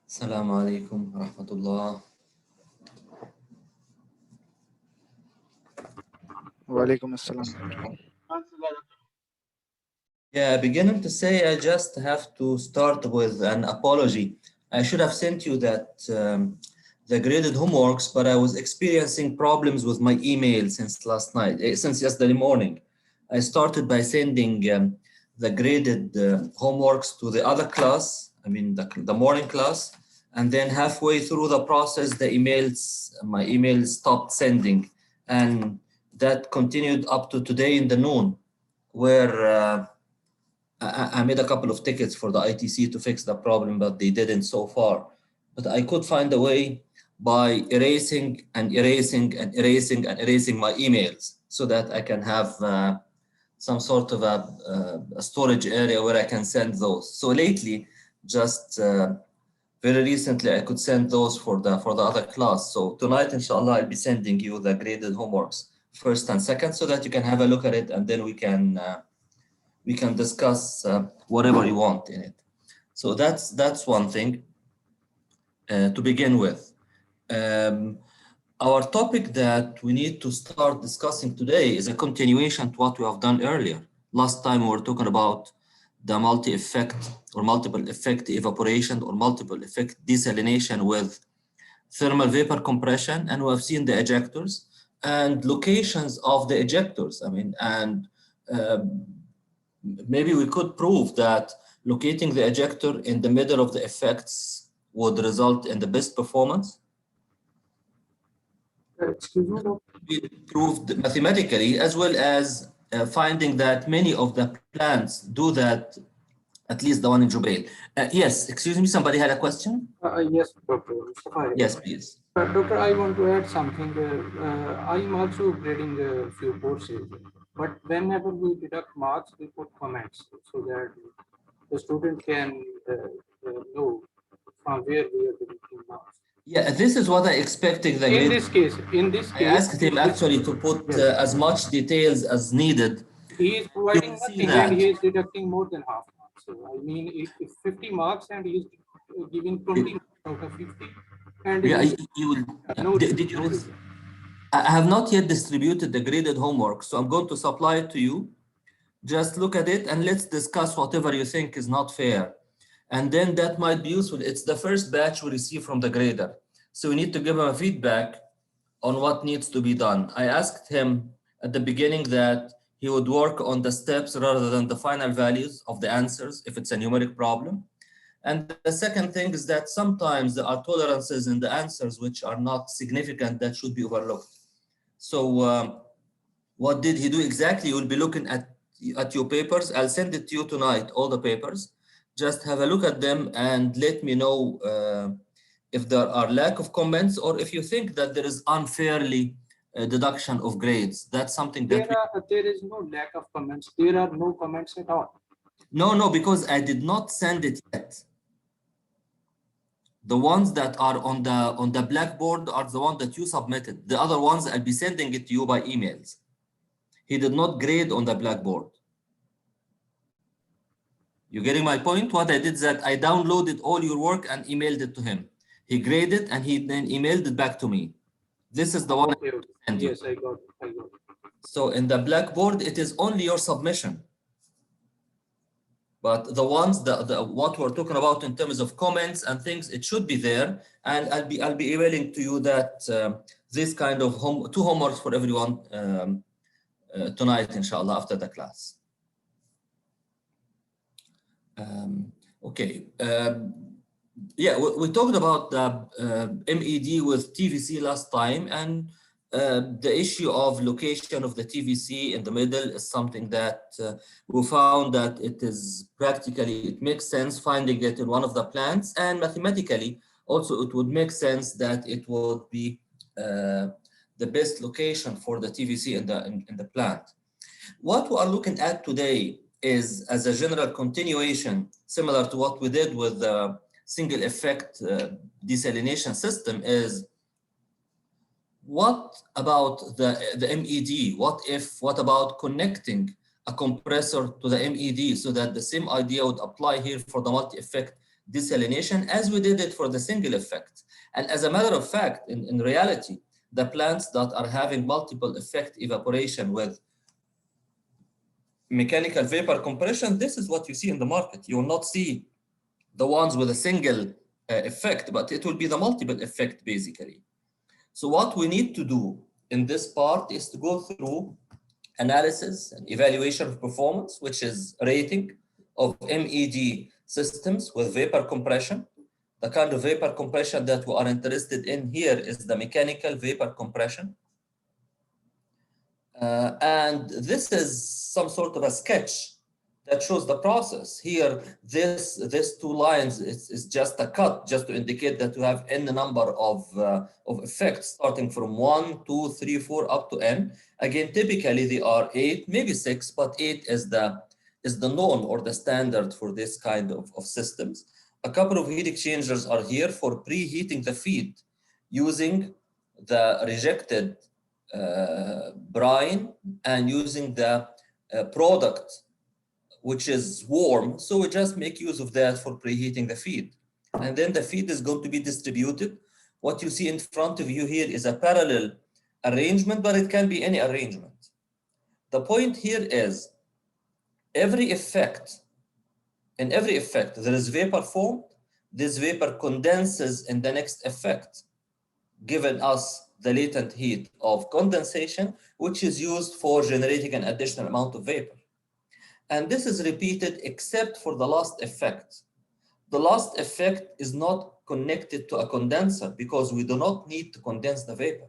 Assalamu alaikum wa rahmatullah. Walaikum assalam. Yeah, beginning to say, I just have to start with an apology. I should have sent you that the graded homeworks, but I was experiencing problems with my email since last night, since yesterday morning. I started by sending the graded homeworks to the other class, I mean the morning class, and then halfway through the process, my email stopped sending, and that continued up to today in the noon, where I made a couple of tickets for the ITC to fix the problem, but they didn't so far. But I could find a way by erasing and erasing and erasing and erasing my emails so that I can have some sort of a storage area where I can send those. So lately, just very recently, I could send those for the other class. So tonight, inshallah, I'll be sending you the graded homeworks first and second, so that you can have a look at it, and then we can discuss whatever you want in it. So that's one thing to begin with. Our topic that we need to start discussing today is a continuation to what we have done earlier. Last time we were talking about the multi-effect or multiple effect evaporation or multiple effect desalination with thermal vapor compression, and we have seen the ejectors and locations of the ejectors. I mean, and maybe we could prove that locating the ejector in the middle of the effects would result in the best performance. Excuse me, Doctor. We proved mathematically, as well as finding that many of the plants do that, at least the one in Jubail. Yes, excuse me, somebody had a question? Yes, Doctor. Mustafa. Yes, please. Doctor, I want to add something. I'm also grading a few courses, but whenever we deduct marks, we put comments so that the student can know from where we are deducting marks. Yeah, this is what I expected. In this case, I asked him actually to put as much details as needed. he is providing will see nothing that. and he is deducting more than half marks. So I mean, if 50 marks and he is giving 20 out of 50, and Yeah, he- you will. no, Did you receive? I have not yet distributed the graded homework, so I'm going to supply it to you. Just look at it and let's discuss whatever you think is not fair. And then that might be useful. It's the first batch we receive from the grader. So we need to give him a feedback on what needs to be done. I asked him at the beginning that he would work on the steps rather than the final values of the answers if it's a numeric problem. And the second thing is that sometimes there are tolerances in the answers which are not significant that should be overlooked. So what did he do exactly? You'll be looking at your papers. I'll send it to you tonight, all the papers. Just have a look at them and let me know if there are lack of comments or if you think that there is unfairly deduction of grades. That's something that there is no lack of comments. There are no comments at all. No, because I did not send it yet. The ones that are on the blackboard are the ones that you submitted. The other ones, I'll be sending it to you by emails. He did not grade on the blackboard. You getting my point? What I did is that I downloaded all your work and emailed it to him. He graded and he then emailed it back to me. This is the one. Okay. Yes, I got it. So in the blackboard, it is only your submission. But the ones what we're talking about in terms of comments and things, it should be there. And I'll be emailing to you that this kind of two homeworks for everyone tonight, inshallah, after the class. Okay. Yeah, we talked about the MED with TVC last time, and the issue of location of the TVC in the middle is something that we found that it makes sense finding it in one of the plants, and mathematically also it would make sense that it would be the best location for the TVC in the plant. What we are looking at today is, as a general continuation, similar to what we did with the single effect desalination system, is what about the MED? What about connecting a compressor to the MED so that the same idea would apply here for the multi-effect desalination as we did it for the single effect. And as a matter of fact, in reality, the plants that are having multiple effect evaporation with mechanical vapor compression, this is what you see in the market. You will not see the ones with a single effect, but it will be the multiple effect basically. So what we need to do in this part is to go through analysis and evaluation of performance, which is rating of MED systems with vapor compression. The kind of vapor compression that we are interested in here is the mechanical vapor compression. And this is some sort of a sketch that shows the process. Here, this two lines is just a cut, just to indicate that you have n number of effects starting from 1, 2, 3, 4 up to n. Again, typically they are 8, maybe 6, but 8 is the norm or the standard for this kind of systems. A couple of heat exchangers are here for preheating the feed using the rejected brine and using the product which is warm. So we just make use of that for preheating the feed. And then the feed is going to be distributed. What you see in front of you here is a parallel arrangement, but it can be any arrangement. The point here is in every effect, there is vapor formed. This vapor condenses in the next effect, giving us the latent heat of condensation, which is used for generating an additional amount of vapor. And this is repeated except for the last effect. The last effect is not connected to a condenser because we do not need to condense the vapor.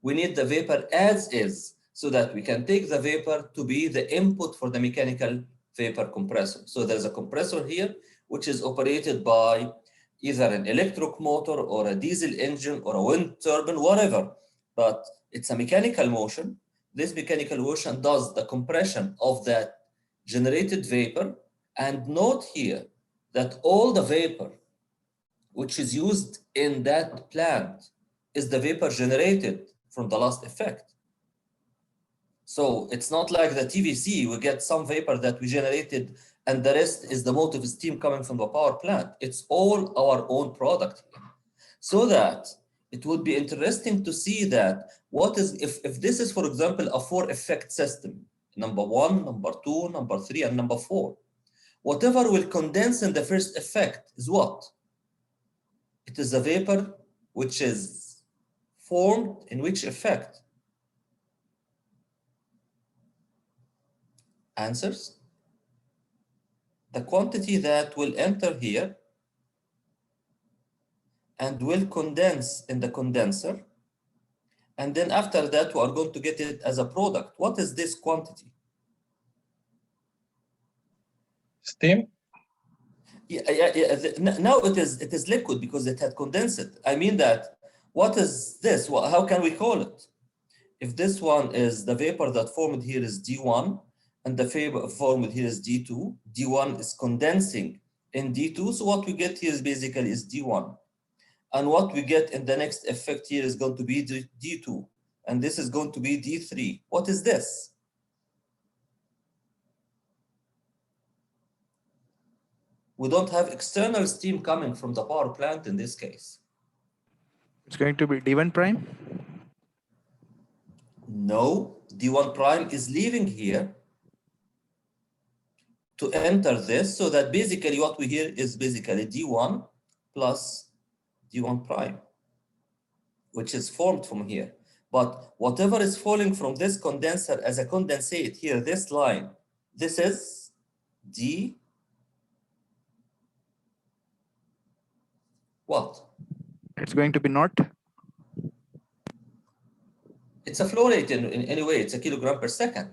We need the vapor as is so that we can take the vapor to be the input for the mechanical vapor compressor. So there's a compressor here, which is operated by either an electric motor or a diesel engine or a wind turbine, whatever, but it's a mechanical motion. This mechanical motion does the compression of that generated vapor. And note here that all the vapor which is used in that plant is the vapor generated from the last effect. So it's not like the TVC, we get some vapor that we generated and the rest is the motive steam coming from the power plant. It's all our own product here. So that it would be interesting to see that what is, if this is, for example, a 4 effect system, number 1, number 2, number 3, and number 4, whatever will condense in the first effect is what? It is a vapor which is formed in which effect? Answers? The quantity that will enter here and will condense in the condenser. And then after that, we are going to get it as a product. What is this quantity? Steam? Yeah. Now it is liquid because it had condensed. I mean that, what is this? Well, how can we call it? If this one is the vapor that formed here is D1, and the vapor formed here is D2, D1 is condensing in D2, so what we get here is basically is D1. And what we get in the next effect here is going to be D2, and this is going to be D3. What is this? We don't have external steam coming from the power plant in this case. It's going to be D1 prime. No, D1 prime is leaving here to enter this, so that basically what we hear is basically D1 plus D1 prime, which is formed from here. But whatever is falling from this condenser as a condensate here, this line, this is D what? It's going to be not. It's a flow rate in any way, it's a kilogram per second.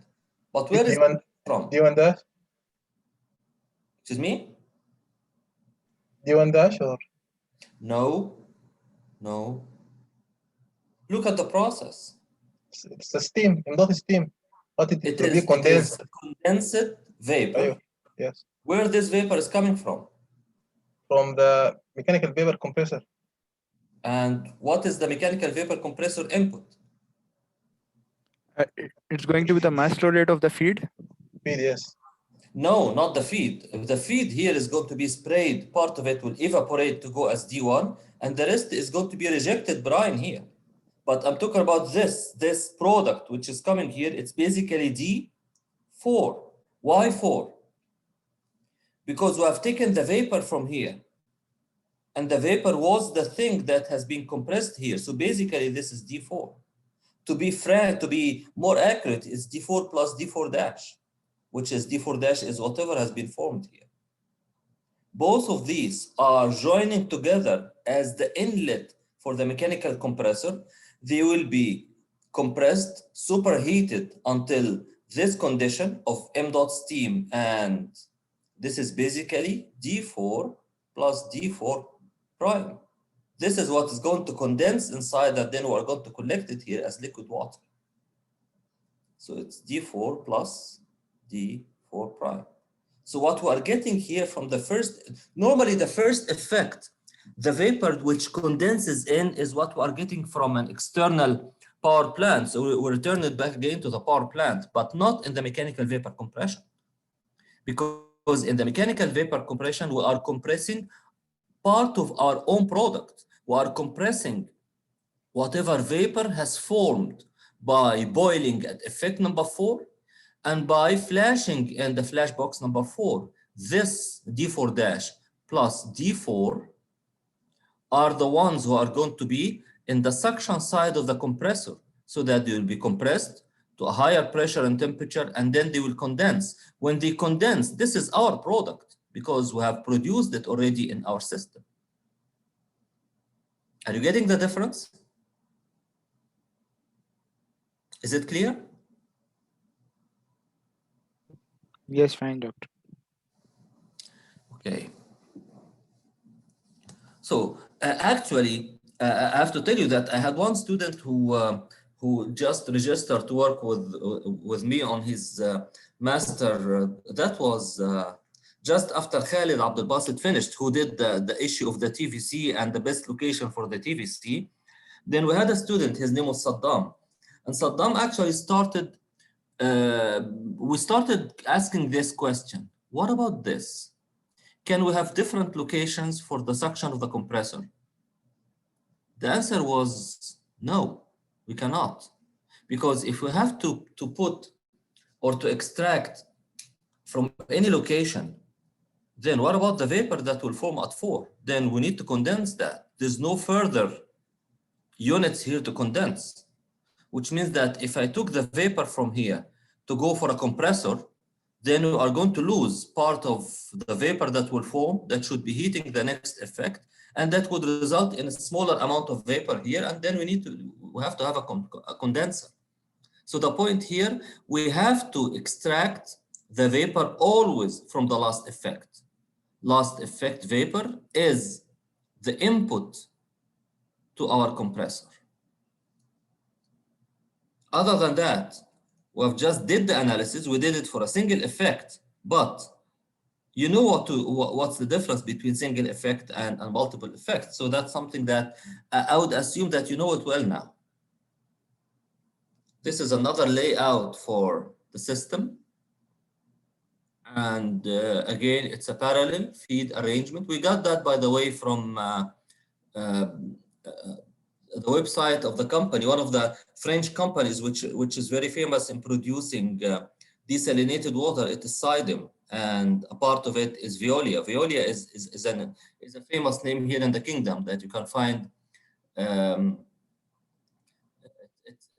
But where is D1, it from? D1 dash? Excuse me? D1 dash or? No. Look at the process. It's a steam, not steam. But it will be It condensed. is condensed vapor. Yes. Where this vapor is coming from? From the mechanical vapor compressor. And what is the mechanical vapor compressor input? It's going to be the mass flow rate of the feed. Feed, yes. No, not the feed. If the feed here is going to be sprayed, part of it will evaporate to go as D1, and the rest is going to be rejected brine here. But I'm talking about this product, which is coming here. It's basically D4. Why 4? Because we have taken the vapor from here. And the vapor was the thing that has been compressed here. So basically, this is D4. To be frank, to be more accurate, it's D4 plus D4 dash, which is D4 dash is whatever has been formed here. Both of these are joining together as the inlet for the mechanical compressor. They will be compressed, superheated until this condition of m dot steam, and this is basically D4 plus D4 prime. This is what is going to condense inside that, then we are going to collect it here as liquid water. So it's D4 plus D4 prime. So what we are getting here from the first, normally the first effect, the vapor which condenses in is what we are getting from an external power plant. So we return it back again to the power plant, but not in the mechanical vapor compression. Because in the mechanical vapor compression, we are compressing part of our own product. We are compressing whatever vapor has formed by boiling at effect number 4 and by flashing in the flash box number 4. This D4 dash plus D4 are the ones who are going to be in the suction side of the compressor, so that they will be compressed to a higher pressure and temperature, and then they will condense. When they condense, this is our product because we have produced it already in our system. Are you getting the difference? Is it clear? Yes, fine, doctor. Okay. So actually, I have to tell you that I had one student who just registered to work with me on his master. That was just after Khalid Abdel Basit finished, who did the issue of the TVC and the best location for the TVC. Then we had a student, his name was Saddam. And Saddam actually started, we started asking this question: what about this? Can we have different locations for the suction of the compressor? The answer was no, we cannot. Because if we have to put or to extract from any location, then what about the vapor that will form at 4? Then we need to condense that. There's no further units here to condense, which means that if I took the vapor from here to go for a compressor, then we are going to lose part of the vapor that will form, that should be heating the next effect, and that would result in a smaller amount of vapor here, and then we have to have a condenser. So the point here, we have to extract the vapor always from the last effect. Last effect vapor is the input to our compressor. Other than that, we have just did the analysis. We did it for a single effect, but you know what's the difference between single effect and multiple effects. So that's something that I would assume that you know it well now. This is another layout for the system. And again, it's a parallel feed arrangement. We got that, by the way, from the website of the company, one of the French companies, which is very famous in producing desalinated water. It is Sidem, and a part of it is Veolia. Veolia is a famous name here in the kingdom that you can find.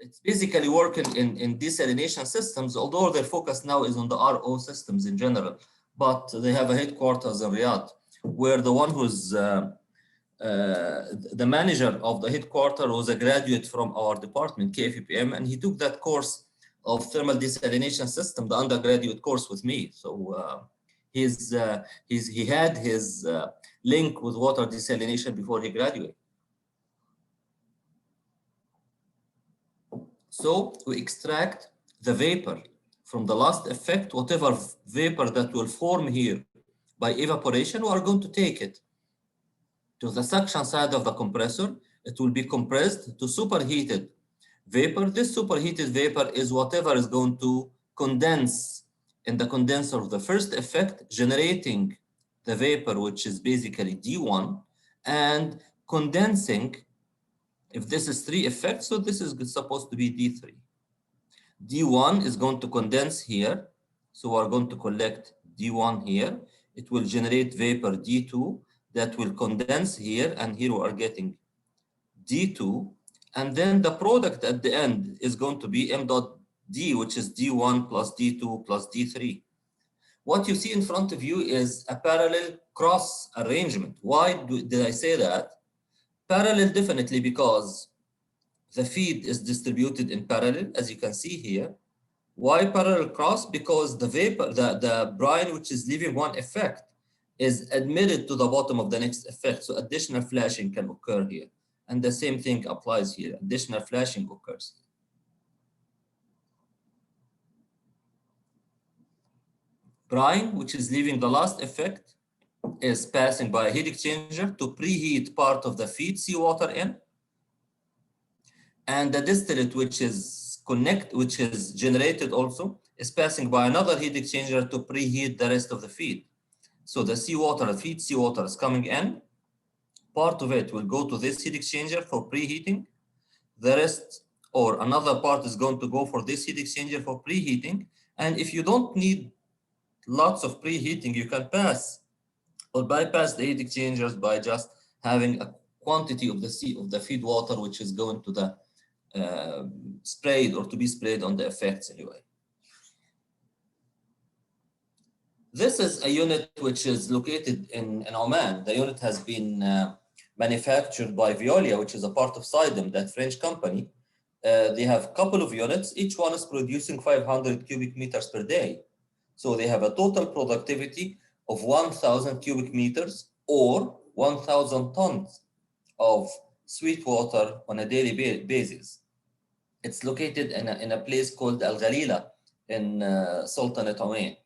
It's basically working in desalination systems, although their focus now is on the RO systems in general. But they have a headquarters in Riyadh, where the one who's the manager of the headquarters was a graduate from our department, KFPM, and he took that course of thermal desalination system, the undergraduate course, with me. So he had his link with water desalination before he graduated. So we extract the vapor from the last effect, whatever vapor that will form here by evaporation. We are going to take it to the suction side of the compressor. It will be compressed to superheated vapor. This superheated vapor is whatever is going to condense in the condenser of the first effect, generating the vapor, which is basically D1, and condensing, if this is 3 effects, so this is supposed to be D3. D1 is going to condense here, so we're going to collect D1 here. It will generate vapor D2 that will condense here, and here we are getting D2, and then the product at the end is going to be M dot D, which is D1 plus D2 plus D3. What you see in front of you is a parallel cross arrangement. Why did I say that? Parallel definitely because the feed is distributed in parallel, as you can see here. Why parallel cross? Because the vapor, the brine which is leaving one effect is admitted to the bottom of the next effect. So additional flashing can occur here. And the same thing applies here. Additional flashing occurs. Brine, which is leaving the last effect, is passing by a heat exchanger to preheat part of the feed seawater in. And the distillate, which is generated also, is passing by another heat exchanger to preheat the rest of the feed. So the feed seawater is coming in. Part of it will go to this heat exchanger for preheating. The rest, or another part, is going to go for this heat exchanger for preheating. And if you don't need lots of preheating, you can pass or bypass the heat exchangers by just having a quantity of the feed water which is going to the sprayed or to be sprayed on the effects anyway. This is a unit which is located in Oman. The unit has been manufactured by Veolia, which is a part of Sidem, that French company. They have a couple of units. Each one is producing 500 cubic meters per day. So they have a total productivity of 1,000 cubic meters or 1,000 tons of sweet water on a daily basis. It's located in a place called Al Ghalila in Sultanate Oman.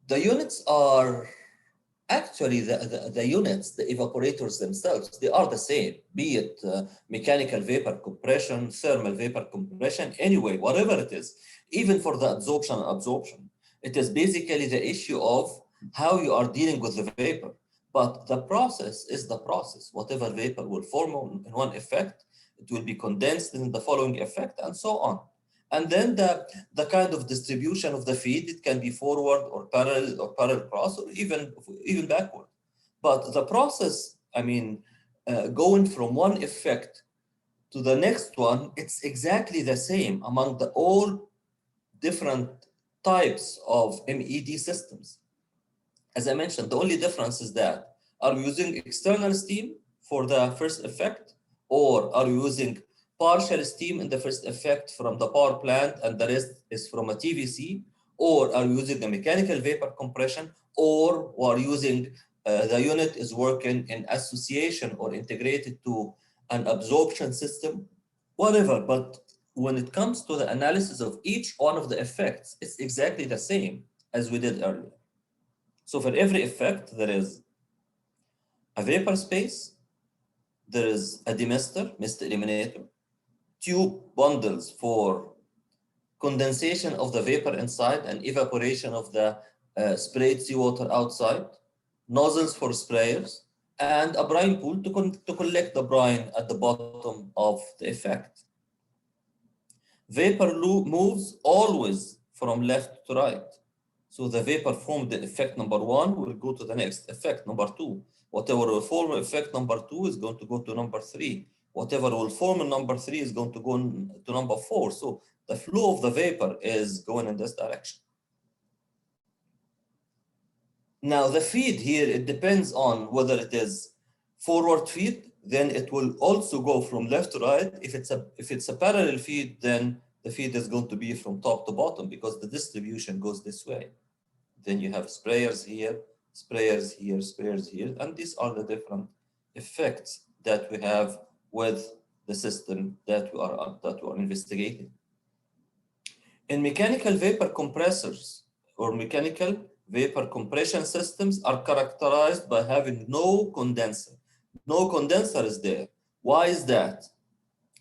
The units are actually the units, the evaporators themselves, they are the same, be it mechanical vapor compression, thermal vapor compression, anyway, whatever it is, even for the absorption. It is basically the issue of how you are dealing with the vapor. But the process is the process. Whatever vapor will form in one effect, it will be condensed in the following effect, and so on. And then the kind of distribution of the feed, it can be forward or parallel cross, or even backward. But the process, I mean, going from one effect to the next one, it's exactly the same among all different types of MED systems. As I mentioned, the only difference is that, are we using external steam for the first effect, or are we using partial steam in the first effect from the power plant and the rest is from a TVC, or are we using a mechanical vapor compression, or are using the unit is working in association or integrated to an absorption system, whatever. But when it comes to the analysis of each one of the effects, it's exactly the same as we did earlier. So for every effect, there is a vapor space, there is a demister, mist eliminator, tube bundles for condensation of the vapor inside and evaporation of the sprayed seawater outside, nozzles for sprayers, and a brine pool to collect the brine at the bottom of the effect. Vapor moves always from left to right. So the vapor from the effect number 1 will go to the next effect number 2. Whatever will form effect number 2 is going to go to number 3. Whatever will form in number 3 is going to go to number 4. So the flow of the vapor is going in this direction. Now the feed here, it depends on whether it is forward feed, then it will also go from left to right. If it's a parallel feed, then the feed is going to be from top to bottom because the distribution goes this way. Then you have sprayers here, sprayers here, sprayers here, and these are the different effects that we have with the system that we are investigating. In mechanical vapor compressors or mechanical vapor compression systems are characterized by having no condenser. No condenser is there. Why is that?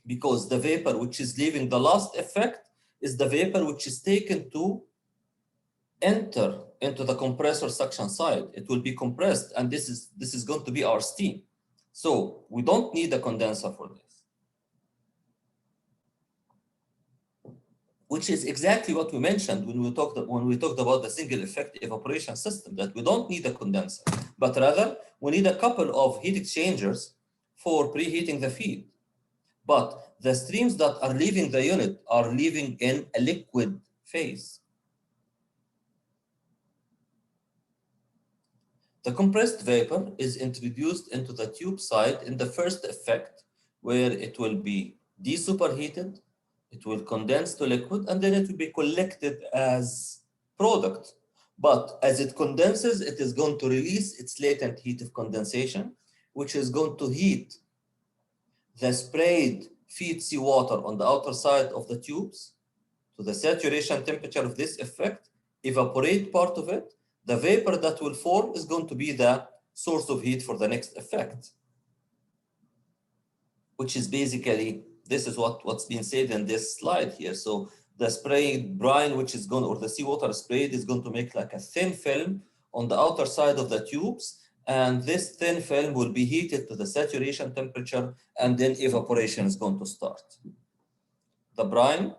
because the vapor which is leaving the last effect is the vapor which is taken to enter into the compressor suction side. It will be compressed, and this is going to be our steam. So we don't need a condenser for this, which is exactly what we mentioned when we talked about the single effect evaporation system, that we don't need a condenser, but rather we need a couple of heat exchangers for preheating the feed. But the streams that are leaving the unit are leaving in a liquid phase. The compressed vapor is introduced into the tube side in the first effect, where it will be desuperheated, it will condense to liquid, and then it will be collected as product. But as it condenses, it is going to release its latent heat of condensation, which is going to heat the sprayed feed seawater on the outer side of the tubes to the saturation temperature of this effect, evaporate part of it. The vapor that will form is going to be the source of heat for the next effect, which is basically, this is what's being said in this slide here. So the sprayed brine, which is going, or the seawater sprayed, is going to make like a thin film on the outer side of the tubes. And this thin film will be heated to the saturation temperature, and then evaporation is going to start. The brine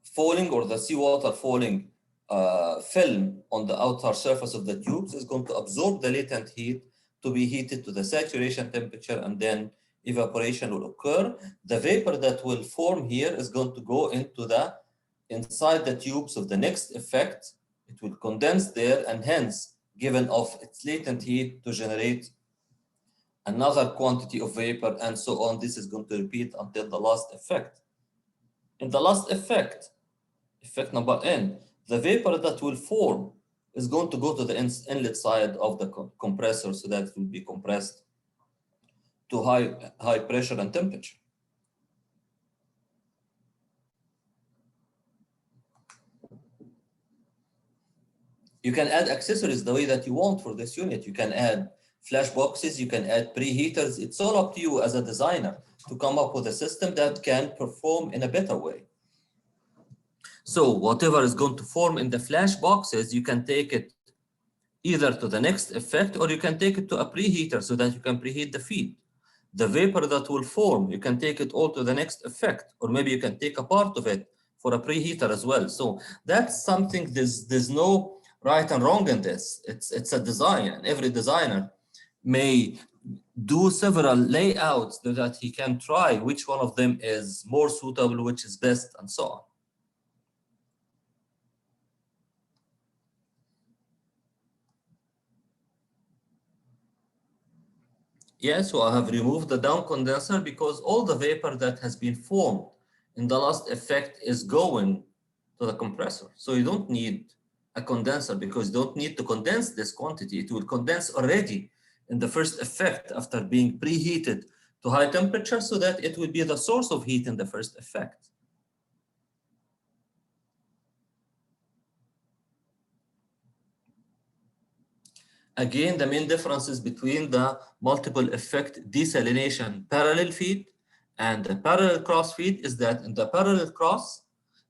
falling, or the seawater falling film on the outer surface of the tubes, is going to absorb the latent heat to be heated to the saturation temperature, and then evaporation will occur. The vapor that will form here is going to go inside the tubes of the next effect. It will condense there, and hence given off its latent heat to generate another quantity of vapor, and so on. This is going to repeat until the last effect. In the last effect, effect number N, the vapor that will form is going to go to the inlet side of the compressor, so that it will be compressed to high pressure and temperature. You can add accessories the way that you want for this unit. You can add flash boxes, you can add preheaters. It's all up to you as a designer to come up with a system that can perform in a better way. So whatever is going to form in the flash boxes, you can take it either to the next effect, or you can take it to a preheater so that you can preheat the feed. The vapor that will form, you can take it all to the next effect, or maybe you can take a part of it for a preheater as well. So that's something, there's no right and wrong in this. It's a design, and every designer may do several layouts so that he can try which one of them is more suitable, which is best, and so on. Yes, so I have removed the down condenser because all the vapor that has been formed in the last effect is going to the compressor. So you don't need a condenser, because you don't need to condense this quantity. It will condense already in the first effect after being preheated to high temperature, so that it will be the source of heat in the first effect. Again, the main differences between the multiple effect desalination parallel feed and the parallel cross feed is that in the parallel cross,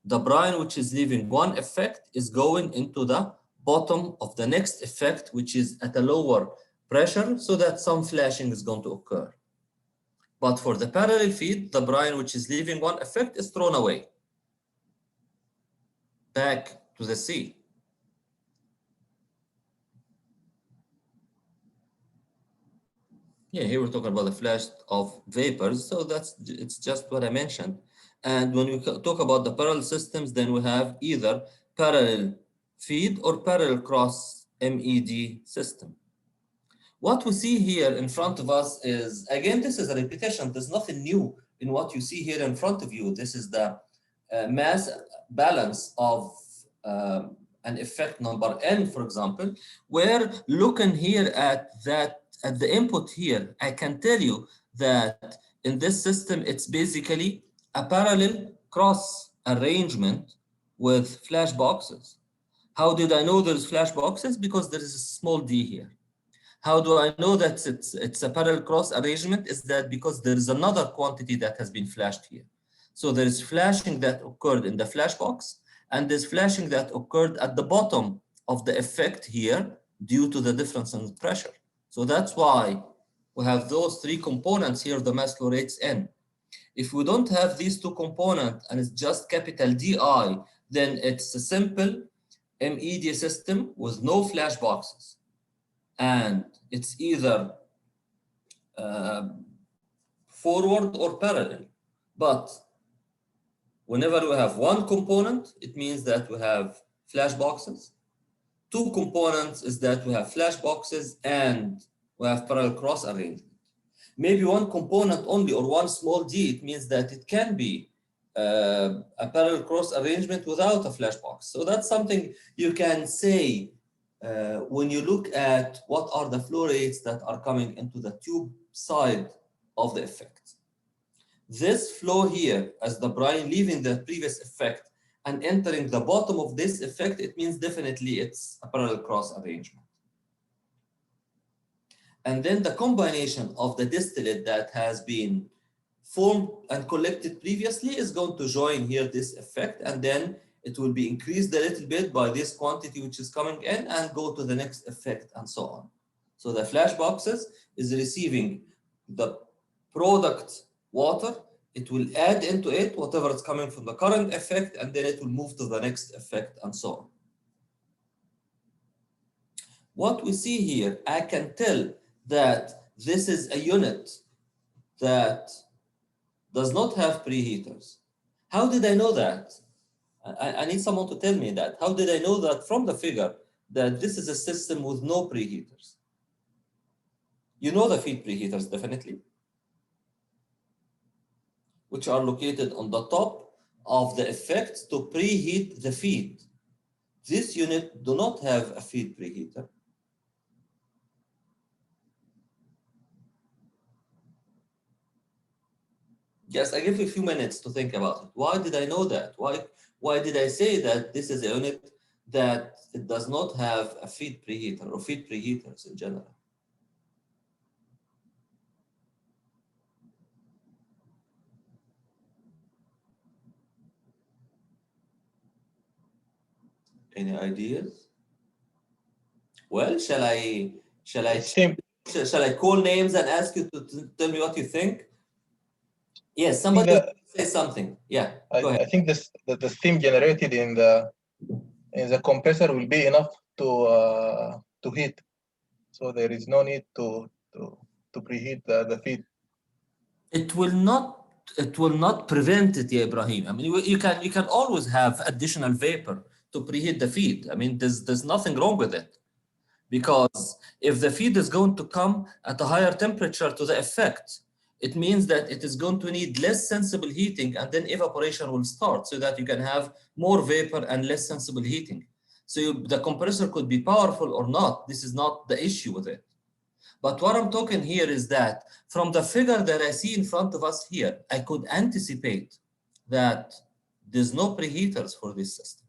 the brine which is leaving one effect is going into the bottom of the next effect, which is at a lower pressure, so that some flashing is going to occur. But for the parallel feed, the brine which is leaving one effect is thrown away back to the sea. Yeah, here we're talking about the flash of vapors, so it's just what I mentioned. And when we talk about the parallel systems, then we have either parallel feed or parallel cross MED system. What we see here in front of us is, again, this is a repetition. There's nothing new in what you see here in front of you. This is the mass balance of an effect number N, for example. We're looking here at the input here. I can tell you that in this system, it's basically a parallel cross arrangement with flash boxes. How did I know there's flash boxes? Because there is a small d here. How do I know that it's a parallel cross arrangement? Is that because there is another quantity that has been flashed here. So there is flashing that occurred in the flash box, and there's flashing that occurred at the bottom of the effect here due to the difference in pressure. So that's why we have those three components here, the mass flow rates N. If we don't have these two components and it's just capital DI, then it's a simple MED system with no flash boxes. And it's either forward or parallel. But whenever we have one component, it means that we have flash boxes. Two components is that we have flash boxes and we have parallel cross arrangement. Maybe one component only or one small d, it means that it can be a parallel cross arrangement without a flash box. So that's something you can say when you look at what are the flow rates that are coming into the tube side of the effect. This flow here, as the brine leaving the previous effect and entering the bottom of this effect, it means definitely it's a parallel cross arrangement. And then the combination of the distillate that has been formed and collected previously is going to join here this effect, and then it will be increased a little bit by this quantity which is coming in and go to the next effect and so on. So the flash boxes is receiving the product water, it will add into it whatever is coming from the current effect, and then it will move to the next effect and so on. What we see here, I can tell that this is a unit that does not have preheaters. How did I know that? I need someone to tell me that. How did I know that from the figure that this is a system with no preheaters? You know the feed preheaters, definitely, which are located on the top of the effect to preheat the feed. This unit do not have a feed preheater. Yes, I give you a few minutes to think about it. Why did I know that? Why did I say that this is a unit that it does not have a feed preheater or feed preheaters in general? Any ideas? Well, shall I call names and ask you to tell me what you think? Yes, somebody say something. Yeah, go ahead. I think the steam generated in the compressor will be enough to heat, so there is no need to preheat the feed. It will not prevent it, yeah, Ibrahim. I mean, you can always have additional vapor to preheat the feed. I mean, there's nothing wrong with it, because if the feed is going to come at a higher temperature to the effect, it means that it is going to need less sensible heating, and then evaporation will start, so that you can have more vapor and less sensible heating. So the compressor could be powerful or not. This is not the issue with it. But what I'm talking here is that from the figure that I see in front of us here, I could anticipate that there's no preheaters for this system.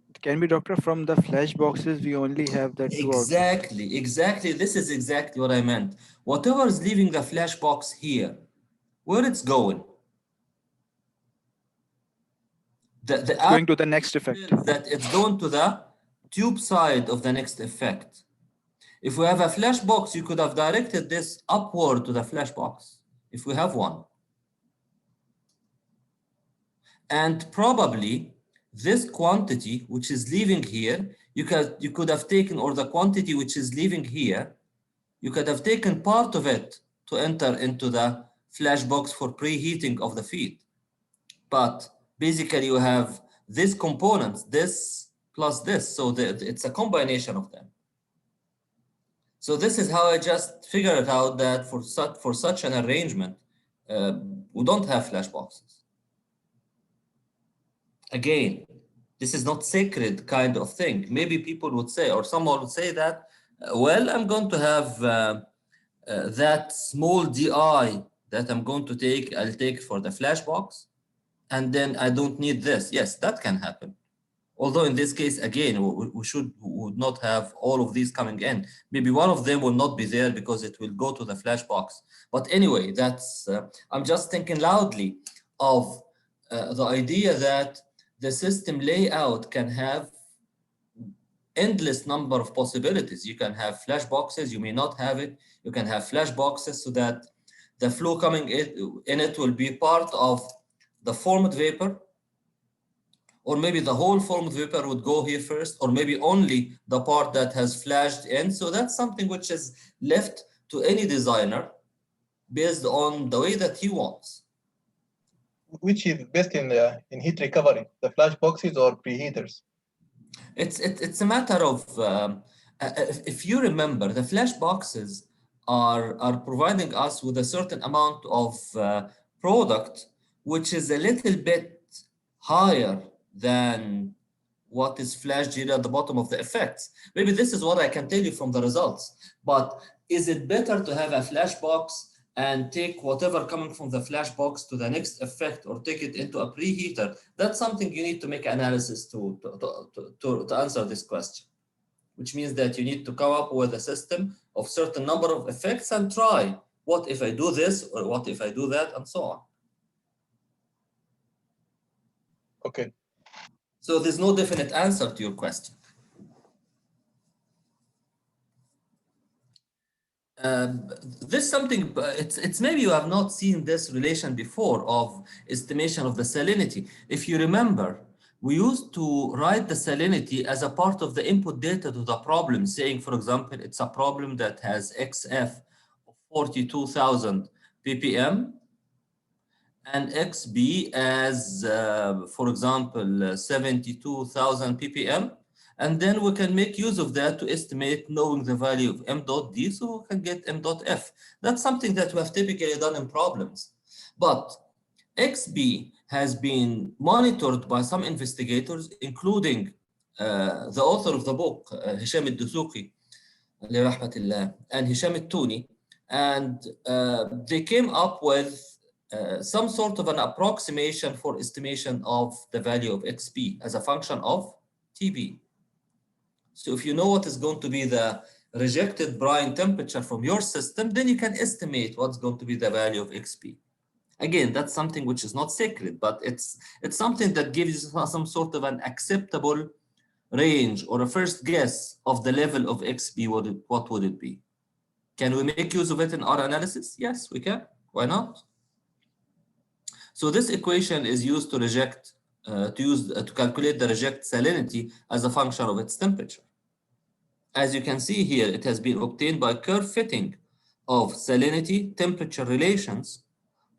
It can be, doctor, from the flash boxes, we only have that two outputs. Exactly. This is exactly what I meant. Whatever is leaving the flash box here, where it's going, It's going to the next effect. that it's going to the tube side of the next effect. If we have a flash box, you could have directed this upward to the flash box, if we have one. And probably this quantity, which is leaving here, you could have taken, or the quantity which is leaving here, you could have taken part of it to enter into the flash box for preheating of the feed. But basically you have this component, this plus this, so it's a combination of them. So this is how I just figured out that for such an arrangement, we don't have flash boxes. Again, this is not sacred kind of thing. Maybe people would say, or someone would say that, well, I'm going to have that small DI that I'm going to take, I'll take for the flash box, and then I don't need this. Yes, that can happen. Although in this case, again, we would not have all of these coming in. Maybe one of them will not be there because it will go to the flash box. But anyway, that's, I'm just thinking loudly of the idea that the system layout can have endless number of possibilities. You can have flash boxes, you may not have it. You can have flash boxes so that the flow coming in it will be part of the formed vapor, or maybe the whole formed vapor would go here first, or maybe only the part that has flashed in. So that's something which is left to any designer based on the way that he wants. Which is best in heat recovery, the flash boxes or preheaters? It's a matter of, if you remember, the flash boxes are providing us with a certain amount of product, which is a little bit higher than what is flashed here at the bottom of the effects. Maybe this is what I can tell you from the results, but is it better to have a flash box and take whatever coming from the flash box to the next effect, or take it into a preheater? That's something you need to make analysis to answer this question, which means that you need to come up with a system of certain number of effects and try, what if I do this, or what if I do that, and so on. Okay. So there's no definite answer to your question. This something, it's maybe you have not seen this relation before of estimation of the salinity. If you remember, we used to write the salinity as a part of the input data to the problem, saying, for example, it's a problem that has XF of 42,000 ppm and XB as, for example, 72,000 ppm. And then we can make use of that to estimate, knowing the value of m dot d, so we can get m dot f. That's something that we have typically done in problems. But XB has been monitored by some investigators, including the author of the book, Hisham al-Dusuqi, and Hisham al-Tuni, and they came up with some sort of an approximation for estimation of the value of XP as a function of TB. So if you know what is going to be the rejected brine temperature from your system, then you can estimate what's going to be the value of XP. Again, that's something which is not sacred, but it's something that gives you some sort of an acceptable range or a first guess of the level of XP. What would it be? Can we make use of it in our analysis? Yes, we can. Why not? So this equation is used to reject, to calculate the reject salinity as a function of its temperature. As you can see here, it has been obtained by curve fitting of salinity temperature relations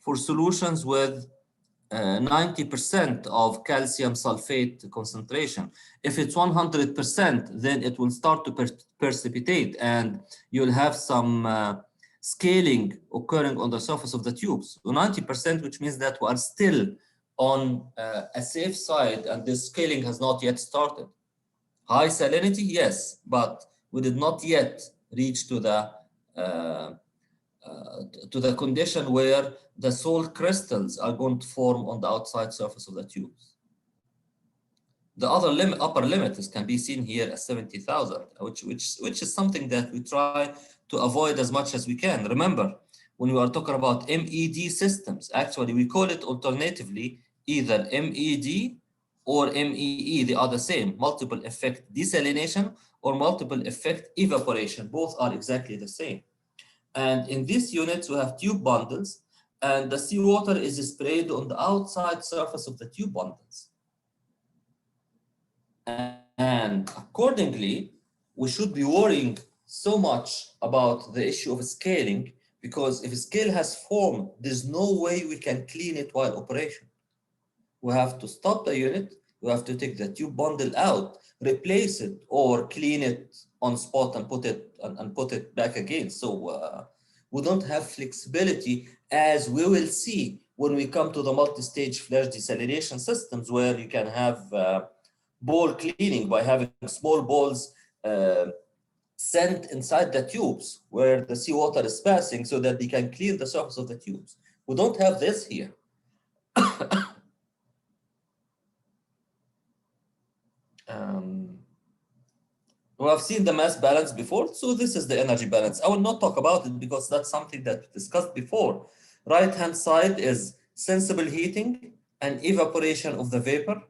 for solutions with 90% of calcium sulfate concentration. If it's 100%, then it will start to precipitate, and you'll have some scaling occurring on the surface of the tubes. So 90%, which means that we are still on a safe side, and this scaling has not yet started. High salinity, yes, but we did not yet reach to the condition where the salt crystals are going to form on the outside surface of the tubes. The other upper limit can be seen here as 70,000, which is something that we try to avoid as much as we can. Remember, when we are talking about MED systems, actually we call it alternatively either MED or MEE. They are the same, multiple effect desalination or multiple effect evaporation. Both are exactly the same. And in these units, we have tube bundles, and the seawater is sprayed on the outside surface of the tube bundles. And accordingly, we should be worrying so much about the issue of scaling, because if a scale has formed, there's no way we can clean it while operation. We have to stop the unit, we have to take the tube bundle out, replace it, or clean it on spot and put it back again. So we don't have flexibility, as we will see when we come to the multi-stage flash desalination systems, where you can have ball cleaning by having small balls sent inside the tubes where the seawater is passing, so that they can clean the surface of the tubes. We don't have this here. We have seen the mass balance before, so this is the energy balance. I will not talk about it because that's something that we discussed before. Right-hand side is sensible heating and evaporation of the vapor.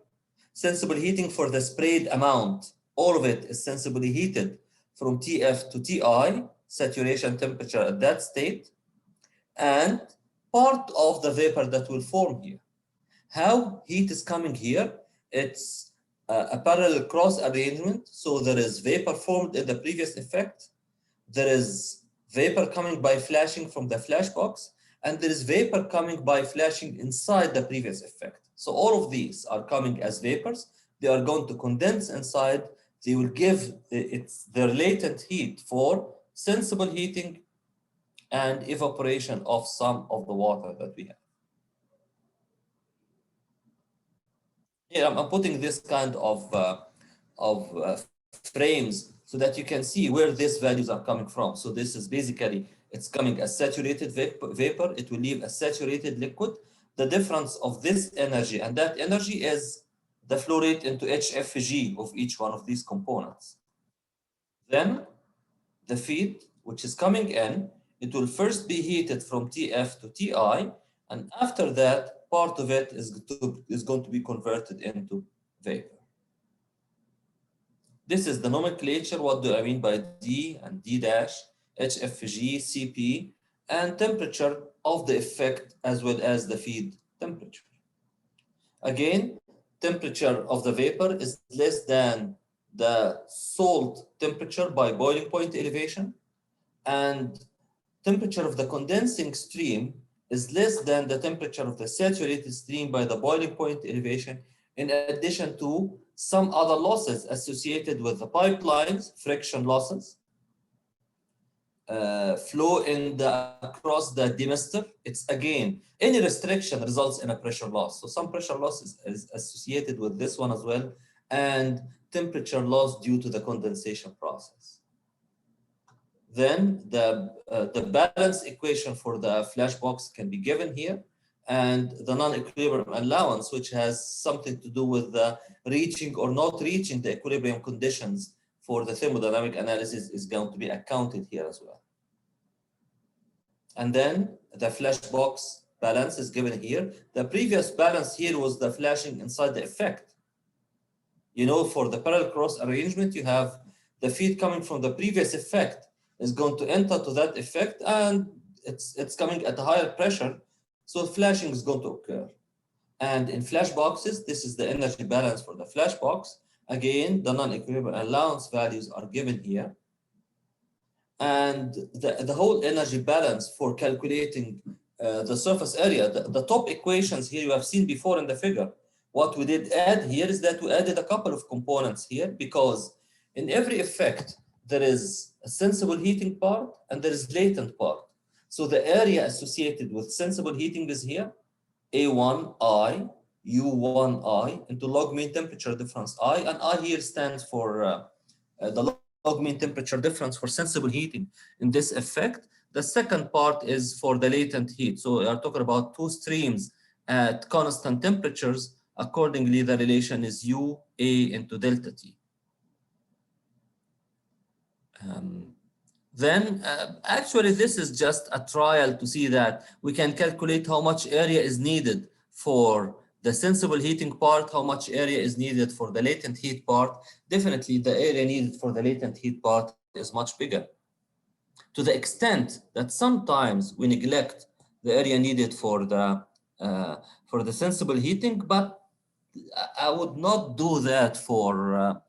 Sensible heating for the sprayed amount, all of it is sensibly heated from TF to TI, saturation temperature at that state, and part of the vapor that will form here. How heat is coming here? It's a parallel cross arrangement. So there is vapor formed in the previous effect. There is vapor coming by flashing from the flash box, and there is vapor coming by flashing inside the previous effect. So all of these are coming as vapors. They are going to condense inside. They will give their latent heat for sensible heating and evaporation of some of the water that we have. Here I'm putting this kind of frames so that you can see where these values are coming from. So this is basically, it's coming as saturated vapor. It will leave a saturated liquid. The difference of this energy and that energy is the flow rate into HFG of each one of these components. Then the feed, which is coming in, it will first be heated from TF to TI, and after that, part of it is going to be converted into vapor. This is the nomenclature. What do I mean by D and D dash, HFG, CP, and temperature of the effect as well as the feed temperature. Again, temperature of the vapor is less than the salt temperature by boiling point elevation, and temperature of the condensing stream is less than the temperature of the saturated stream by the boiling point elevation, in addition to some other losses associated with the pipelines, friction losses, flow across the demister. It's again, any restriction results in a pressure loss. So some pressure loss is associated with this one as well, and temperature loss due to the condensation process. Then the balance equation for the flash box can be given here, and the non-equilibrium allowance, which has something to do with the reaching or not reaching the equilibrium conditions for the thermodynamic analysis, is going to be accounted here as well. And then the flash box balance is given here. The previous balance here was the flashing inside the effect. You know, for the parallel cross arrangement, you have the feed coming from the previous effect is going to enter to that effect, and it's coming at a higher pressure, so flashing is going to occur. And in flash boxes, this is the energy balance for the flash box. Again, the non-equilibrium allowance values are given here. And the whole energy balance for calculating the surface area, the top equations here you have seen before in the figure. What we did add here is that we added a couple of components here, because in every effect, there is a sensible heating part and there is latent part. So the area associated with sensible heating is here, A1I, U1I, into log mean temperature difference I, and I here stands for the log mean temperature difference for sensible heating in this effect. The second part is for the latent heat. So we are talking about two streams at constant temperatures. Accordingly, the relation is U, A into delta T. Actually, this is just a trial to see that we can calculate how much area is needed for the sensible heating part, how much area is needed for the latent heat part. Definitely, the area needed for the latent heat part is much bigger, to the extent that sometimes we neglect the area needed for the sensible heating, but I would not do that for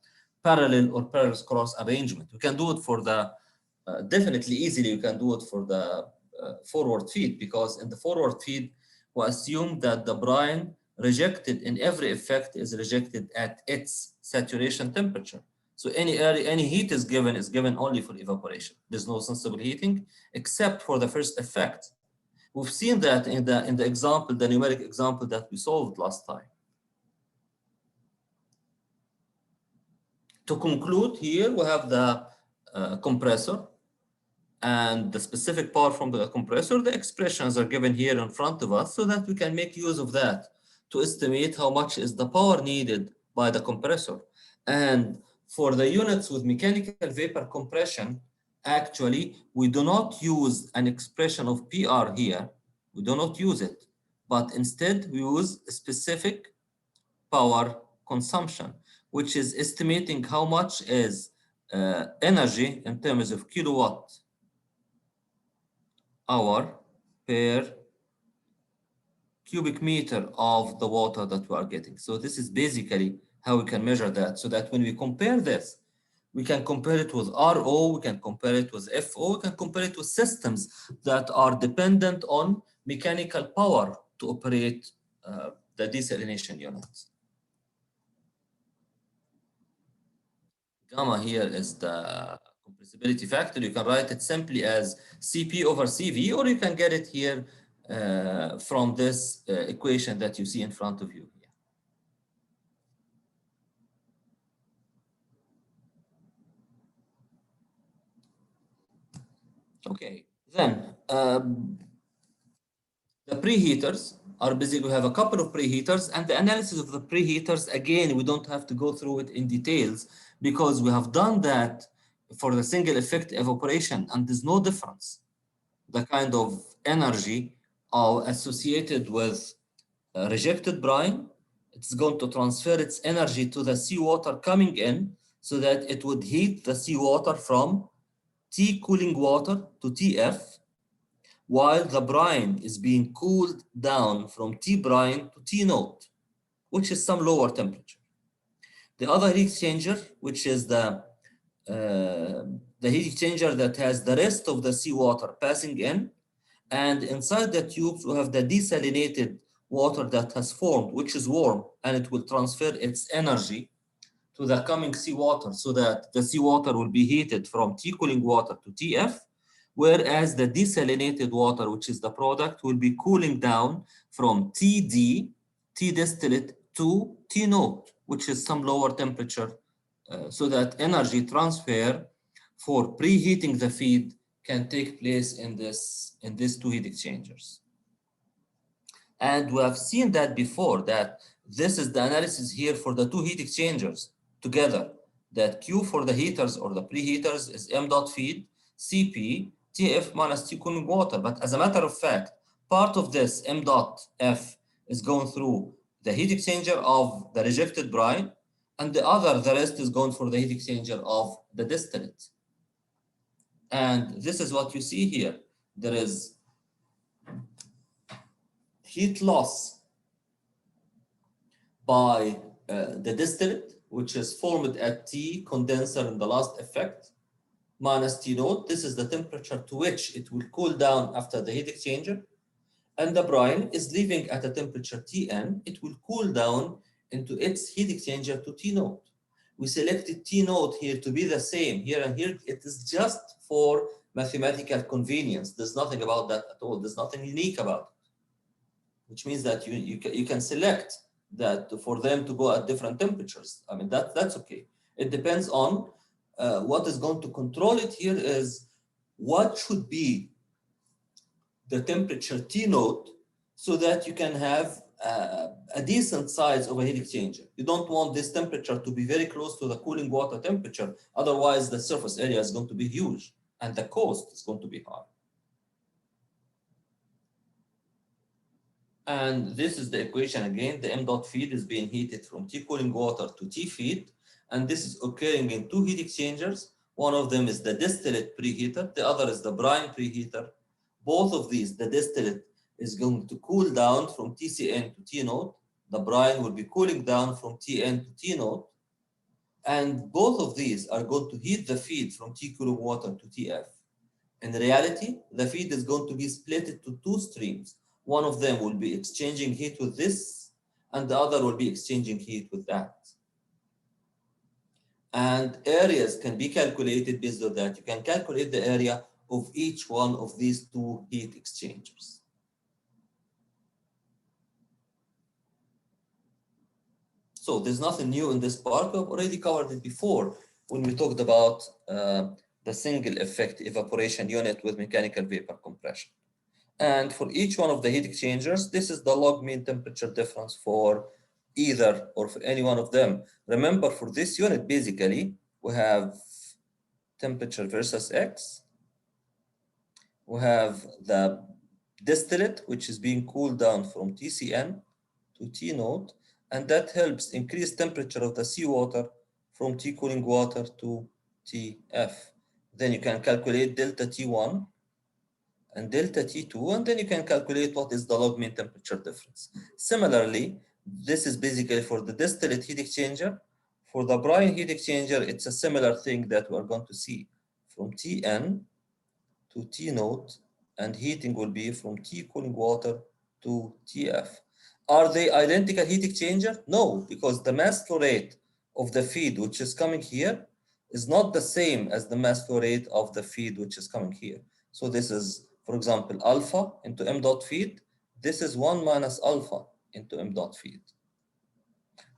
parallel or parallel cross arrangement. We can do it for the definitely easily. You can do it for the forward feed, because in the forward feed we assume that the brine rejected in every effect is rejected at its saturation temperature. So any area, any heat is given only for evaporation. There's no sensible heating except for the first effect. We've seen that in the example, the numeric example that we solved last time. To conclude, here we have the compressor and the specific power from the compressor. The expressions are given here in front of us so that we can make use of that to estimate how much is the power needed by the compressor. And For the units with mechanical vapor compression, actually, we do not use an expression of PR here. We do not use it, but instead we use specific power consumption, which is estimating how much is energy in terms of kilowatt hour per cubic meter of the water that we are getting. So this is basically how we can measure that, so that when we compare this, we can compare it with RO, we can compare it with FO, we can compare it with systems that are dependent on mechanical power to operate the desalination units. Gamma here is the compressibility factor. You can write it simply as Cp over Cv, or you can get it here from this equation that you see in front of you here. Okay, then the preheaters are busy. We have a couple of preheaters, and the analysis of the preheaters, again, we don't have to go through it in details because we have done that for the single effect evaporation, and there's no difference. The kind of energy associated with rejected brine, it's going to transfer its energy to the seawater coming in so that it would heat the seawater from T cooling water to TF, while the brine is being cooled down from T brine to T node, which is some lower temperature. The other heat exchanger, which is the heat exchanger that has the rest of the seawater passing in, and inside the tubes we have the desalinated water that has formed, which is warm, and it will transfer its energy to the coming seawater so that the seawater will be heated from T cooling water to TF, whereas the desalinated water, which is the product, will be cooling down from TD, T distillate, to T node, which is some lower temperature, so that energy transfer for preheating the feed can take place in these two heat exchangers. And we have seen that before, that this is the analysis here for the two heat exchangers together, that Q for the heaters or the preheaters is m dot feed Cp TF minus T cooling water. But as a matter of fact, part of this m dot F is going through the heat exchanger of the rejected brine, and the rest is going for the heat exchanger of the distillate. And this is what you see here. There is heat loss by the distillate, which is formed at T condenser in the last effect, minus T node. This is the temperature to which it will cool down after the heat exchanger. And the brine is leaving at a temperature Tn. It will cool down into its heat exchanger to T node. We selected T node here to be the same here and here. It is just for mathematical convenience. There's nothing about that at all. There's nothing unique about it, which means that you can select that for them to go at different temperatures. I mean, that's okay. It depends on what is going to control it here is what should be the temperature T node so that you can have a decent size of a heat exchanger. You don't want this temperature to be very close to the cooling water temperature. Otherwise, the surface area is going to be huge and the cost is going to be high. And this is the equation again. The m dot feed is being heated from T cooling water to T feed. And this is occurring in two heat exchangers. One of them is the distillate preheater. The other is the brine preheater. Both of these, the distillate is going to cool down from TCN to T node. The brine will be cooling down from TN to T node. And both of these are going to heat the feed from T cooling water to TF. In reality, the feed is going to be split into two streams. One of them will be exchanging heat with this, and the other will be exchanging heat with that. And areas can be calculated based on that. You can calculate the area of each one of these two heat exchangers. So there's nothing new in this part. We've already covered it before when we talked about the single effect evaporation unit with mechanical vapor compression. And for each one of the heat exchangers, this is the log mean temperature difference for either or for any one of them. Remember, for this unit, basically, we have temperature versus X. We have the distillate, which is being cooled down from TCN to T naught, and that helps increase temperature of the seawater from T cooling water to TF. Then you can calculate delta T1 and delta T2, and then you can calculate what is the log mean temperature difference. Similarly, this is basically for the distillate heat exchanger. For the brine heat exchanger, it's a similar thing that we're going to see from Tn to T naught, and heating will be from T cooling water to TF. Are they identical heat exchanger? No, because the mass flow rate of the feed which is coming here is not the same as the mass flow rate of the feed which is coming here. So this is, for example, alpha into m dot feed. This is 1 minus alpha into m dot feed.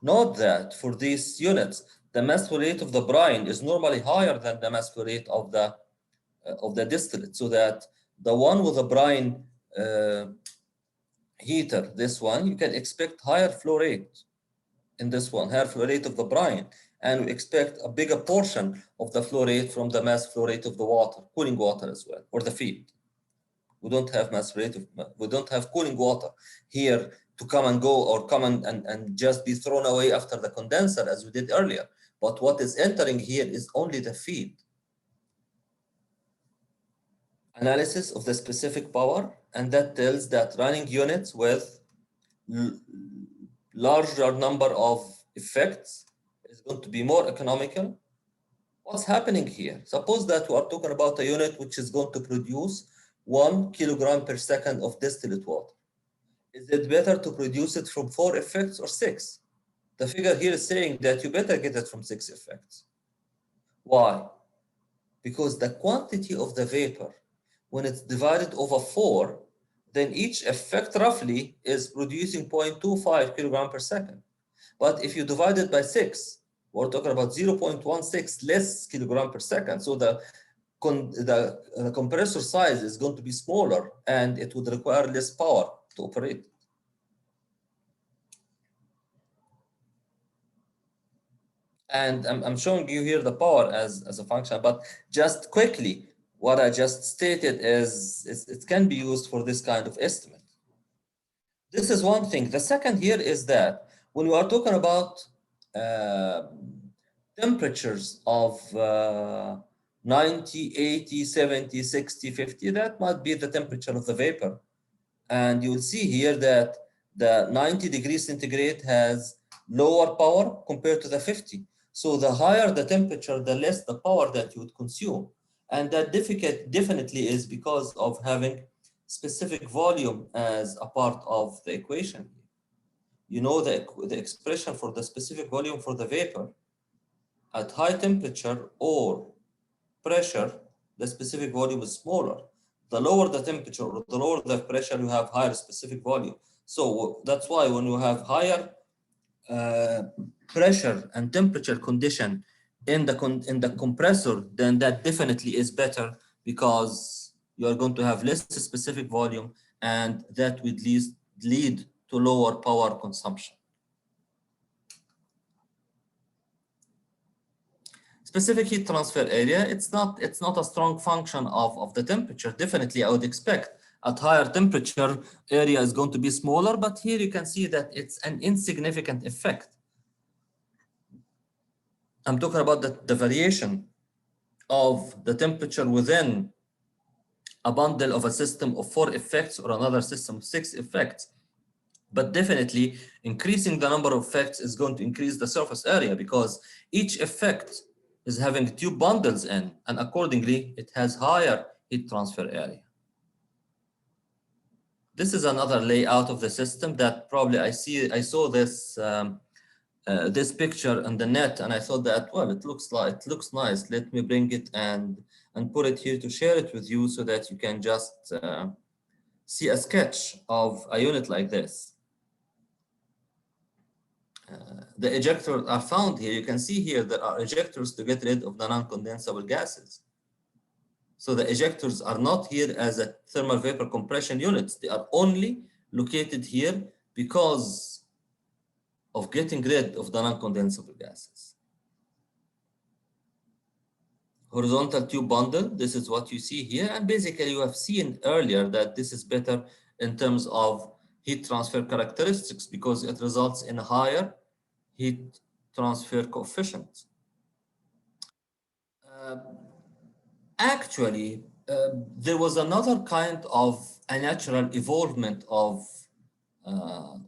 Note that for these units, the mass flow rate of the brine is normally higher than the mass flow rate of the distillate, so that the one with the brine heater, this one, you can expect higher flow rate in this one, higher flow rate of the brine, and we expect a bigger portion of the flow rate from the mass flow rate of the water, cooling water as well, or the feed. We don't have mass rate of, we don't have cooling water here to come and go or come and just be thrown away after the condenser as we did earlier. But what is entering here is only the feed. Analysis of the specific power, and that tells that running units with larger number of effects is going to be more economical. What's happening here? Suppose that we are talking about a unit which is going to produce 1 kilogram per second of distillate water. Is it better to produce it from 4 effects or 6? The figure here is saying that you better get it from 6 effects. Why? Because the quantity of the vapor, when it's divided over 4, then each effect roughly is producing 0.25 kilogram per second. But if you divide it by 6, we're talking about 0.16 less kilogram per second. So the compressor size is going to be smaller and it would require less power to operate. And I'm showing you here the power as a function, but just quickly, what I just stated is it can be used for this kind of estimate. This is one thing. The second here is that when we are talking about temperatures of 90, 80, 70, 60, 50, that might be the temperature of the vapor. And you will see here that the 90 degrees centigrade has lower power compared to the 50. So the higher the temperature, the less the power that you would consume. And that definitely is because of having specific volume as a part of the equation. You know the expression for the specific volume for the vapor. At high temperature or pressure, the specific volume is smaller. The lower the temperature or the lower the pressure, you have higher specific volume. So that's why when you have higher pressure and temperature condition in the compressor, then that definitely is better because you are going to have less specific volume, and that would lead to lower power consumption. Specific heat transfer area, it's not a strong function of the temperature. Definitely, I would expect at higher temperature, area is going to be smaller, but here you can see that it's an insignificant effect. I'm talking about the variation of the temperature within a bundle of a system of 4 effects or another system of 6 effects. But definitely, increasing the number of effects is going to increase the surface area because each effect is having 2 bundles in, and accordingly, it has higher heat transfer area. This is another layout of the system that probably I saw this this picture on the net, and I thought that, well, it looks nice. Let me bring it and put it here to share it with you so that you can just see a sketch of a unit like this. The ejectors are found here. You can see here there are ejectors to get rid of the non-condensable gases. So the ejectors are not here as a thermal vapor compression units. They are only located here because of getting rid of the non-condensable gases. Horizontal tube bundle, this is what you see here. And basically you have seen earlier that this is better in terms of heat transfer characteristics because it results in a higher heat transfer coefficient. Actually, there was another kind of a natural evolvement of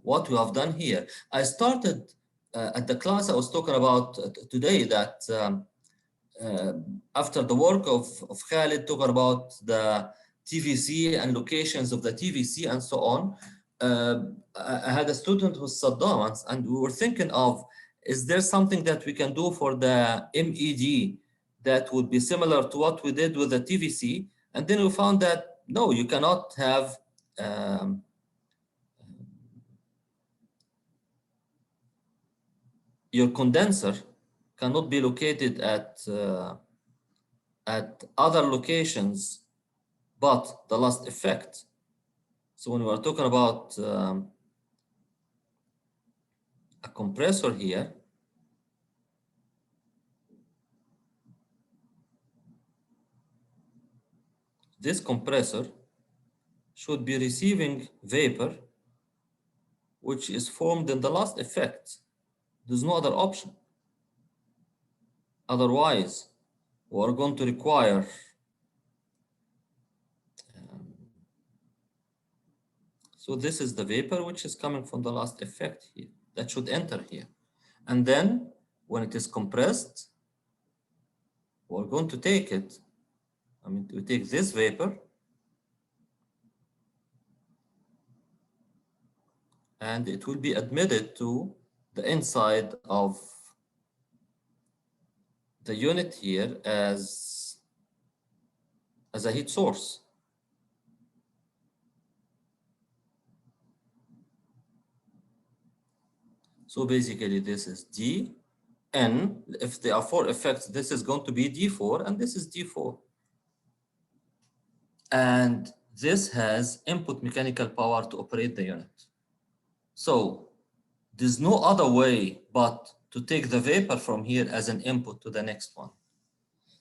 what we have done here. I started at the class I was talking about today that after the work of Khalid talking about the TVC and locations of the TVC and so on, I had a student who's Saddam and we were thinking of, is there something that we can do for the MED that would be similar to what we did with the TVC? And then we found that no, you cannot have your condenser cannot be located at other locations but the last effect. So when we are talking about a compressor here, this compressor should be receiving vapor which is formed in the last effect. There's no other option. Otherwise, we are going to require so this is the vapor which is coming from the last effect here. That should enter here. And then when it is compressed, we're going to take it. I mean, we take this vapor and it will be admitted to the inside of the unit here as a heat source. So basically this is D, N. If there are 4 effects, this is going to be D4 and this is D4. And this has input mechanical power to operate the unit. So there's no other way but to take the vapor from here as an input to the next one.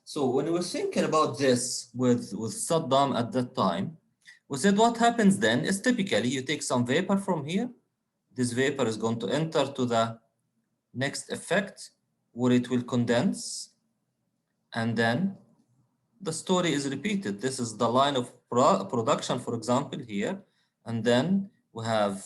So when we were thinking about this with Saddam at that time, we said what happens then is typically you take some vapor from here. This vapor is going to enter to the next effect where it will condense. And then the story is repeated. This is the line of production, for example, here. And then we have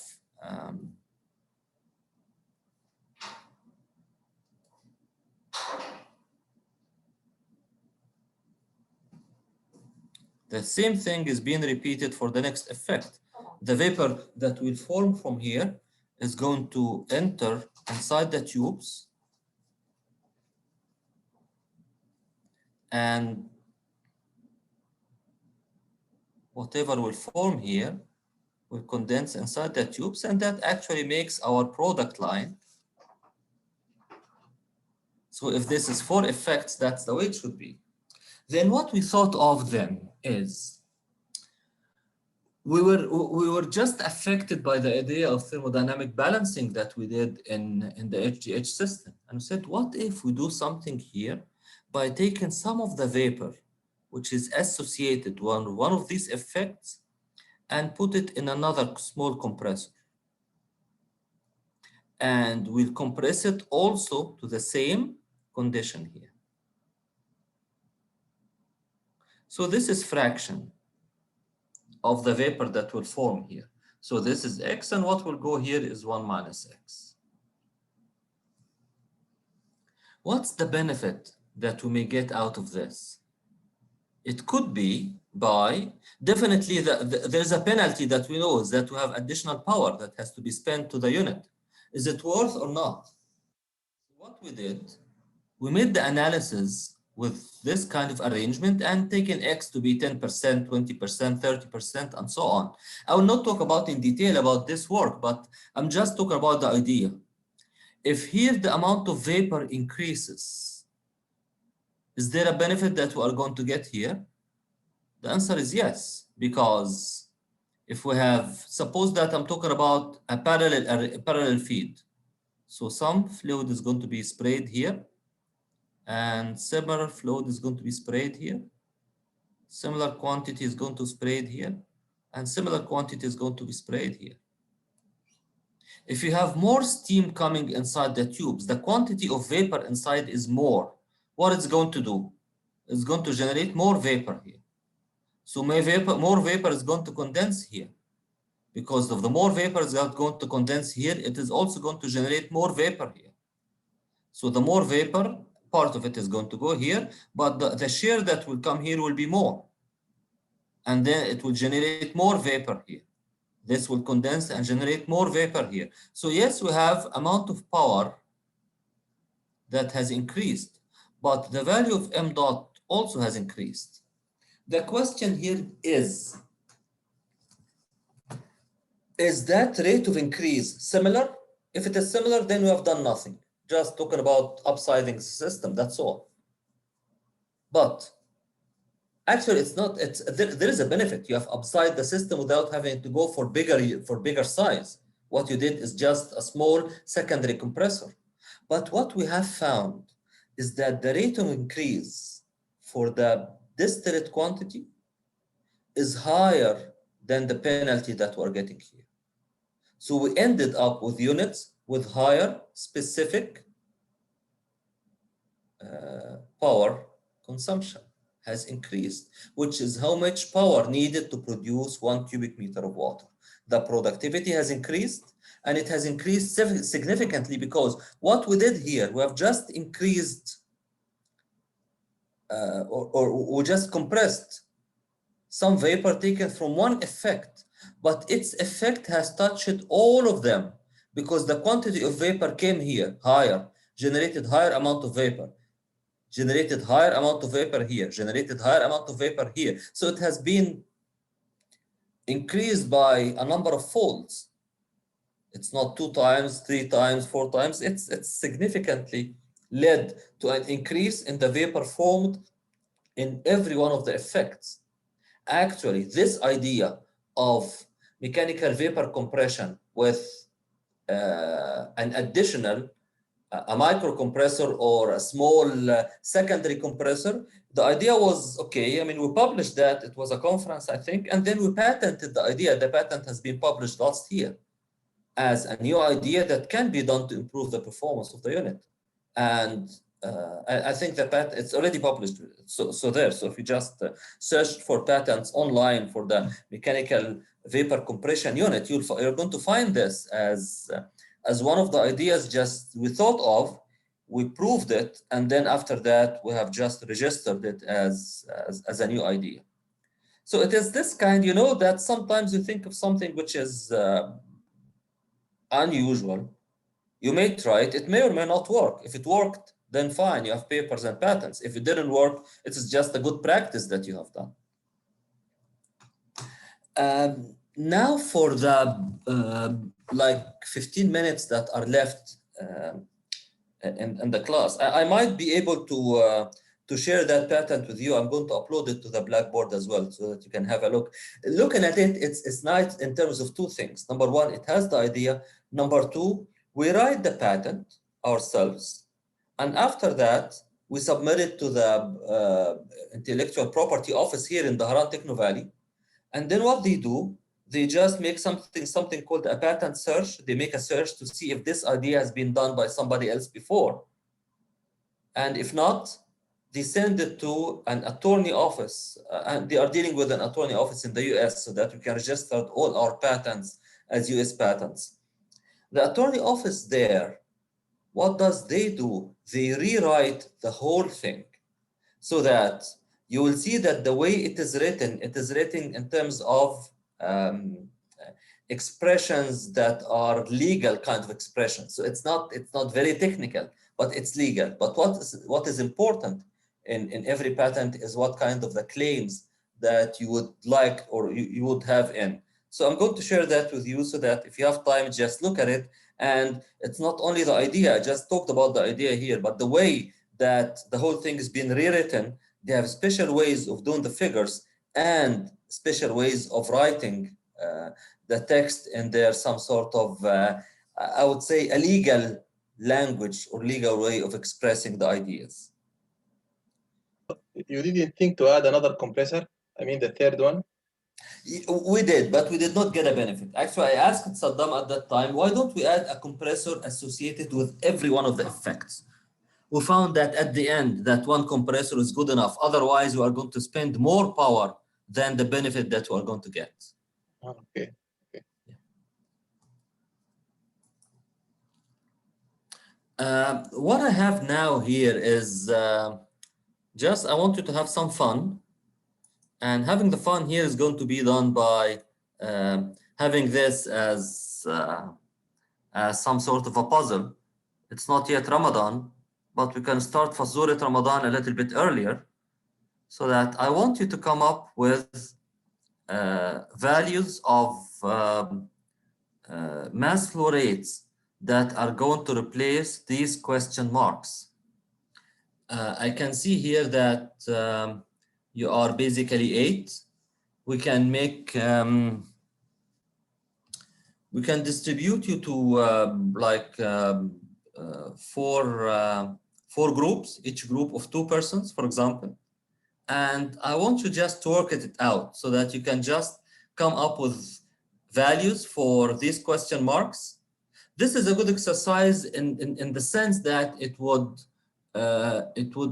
the same thing is being repeated for the next effect. The vapor that will form from here is going to enter inside the tubes and whatever will form here will condense inside the tubes, and that actually makes our product line. So if this is 4 effects, that's the way it should be. Then what we thought of then is we were just affected by the idea of thermodynamic balancing that we did in the HGH system. And we said, what if we do something here by taking some of the vapor, which is associated with one of these effects, and put it in another small compressor. And we'll compress it also to the same condition here. So this is fraction of the vapor that will form here. So this is X, and what will go here is 1 minus X. What's the benefit that we may get out of this? It could be by, definitely there's a penalty that we know is that we have additional power that has to be spent to the unit. Is it worth or not? What we did, we made the analysis with this kind of arrangement and taken X to be 10%, 20%, 30%, and so on. I will not talk about in detail about this work, but I'm just talking about the idea. If here the amount of vapor increases, is there a benefit that we are going to get here? The answer is yes, because if we have, suppose that I'm talking about a parallel feed. So some fluid is going to be sprayed here, and similar fluid is going to be sprayed here. Similar quantity is going to sprayed here, and similar quantity is going to be sprayed here. If you have more steam coming inside the tubes, the quantity of vapor inside is more. What it's going to do? It's going to generate more vapor here. So more vapor is going to condense here. Because of the more vapor is going to condense here, it is also going to generate more vapor here. So the more vapor, part of it is going to go here, but the share that will come here will be more. And then it will generate more vapor here. This will condense and generate more vapor here. So yes, we have amount of power that has increased, but the value of m dot also has increased. The question here is that rate of increase similar? If it is similar, then we have done nothing. Just talking about upsizing the system, that's all. But actually, it's not. There is a benefit. You have upside the system without having to go for bigger size. What you did is just a small secondary compressor. But what we have found is that the rate of increase for the distillate quantity is higher than the penalty that we're getting here. So we ended up with units with higher specific power consumption has increased, which is how much power needed to produce 1 cubic meter of water. The productivity has increased, and it has increased significantly because what we did here, we have just increased or we just compressed some vapor taken from one effect, but its effect has touched all of them because the quantity of vapor came here higher, generated higher amount of vapor, generated higher amount of vapor here, generated higher amount of vapor here. So it has been increased by a number of folds. It's not 2 times, 3 times, 4 times. It's significantly led to an increase in the vapor formed in every one of the effects. Actually, this idea of mechanical vapor compression with an additional a micro compressor or a small secondary compressor, the idea was, okay, I mean, we published that, it was a conference, I think, and then we patented the idea. The patent has been published last year as a new idea that can be done to improve the performance of the unit. And I think the patent, it's already published. So if you just search for patents online for the mechanical vapor compression unit, you're going to find this as one of the ideas just we thought of, we proved it, and then after that, we have just registered it as a new idea. So it is this kind, that sometimes you think of something which is unusual. You may try it, it may or may not work. If it worked, then fine, you have papers and patents. If it didn't work, it is just a good practice that you have done. Now for the like 15 minutes that are left in the class, I might be able to share that patent with you. I'm going to upload it to the Blackboard as well so that you can have a look. Looking at it, it's nice in terms of 2 things. Number 1, it has the idea. Number 2, we write the patent ourselves. And after that, we submit it to the Intellectual Property Office here in Dhahran Techno Valley. And then what they do, they just make something called a patent search. They make a search to see if this idea has been done by somebody else before. And if not, they send it to an attorney office. And they are dealing with an attorney office in the US so that we can register all our patents as US patents. The attorney office there, what does they do? They rewrite the whole thing so that you will see that the way it is written in terms of expressions that are legal kind of expressions. So it's not very technical, but it's legal. But what is important in every patent is what kind of the claims that you would like or you would have in. So I'm going to share that with you so that if you have time, just look at it. And it's not only the idea, I just talked about the idea here, but the way that the whole thing is being rewritten, they have special ways of doing the figures and special ways of writing the text in there, some sort of, I would say, a legal language or legal way of expressing the ideas. You didn't think to add another compressor? I mean, the third one? We did, but we did not get a benefit. Actually, I asked Saddam at that time, why don't we add a compressor associated with every one of the effects? We found that at the end, that one compressor is good enough. Otherwise, you are going to spend more power than the benefit that you are going to get. Okay. What I have now here is just I want you to have some fun. And having the fun here is going to be done by having this as some sort of a puzzle. It's not yet Ramadan, but we can start Fazurat Ramadan a little bit earlier, so that I want you to come up with values of mass flow rates that are going to replace these question marks. I can see here that you are basically 8. We can make we can distribute you to four groups, each group of 2 persons, for example. And I want you just to work it out so that you can just come up with values for these question marks. This is a good exercise in the sense that it would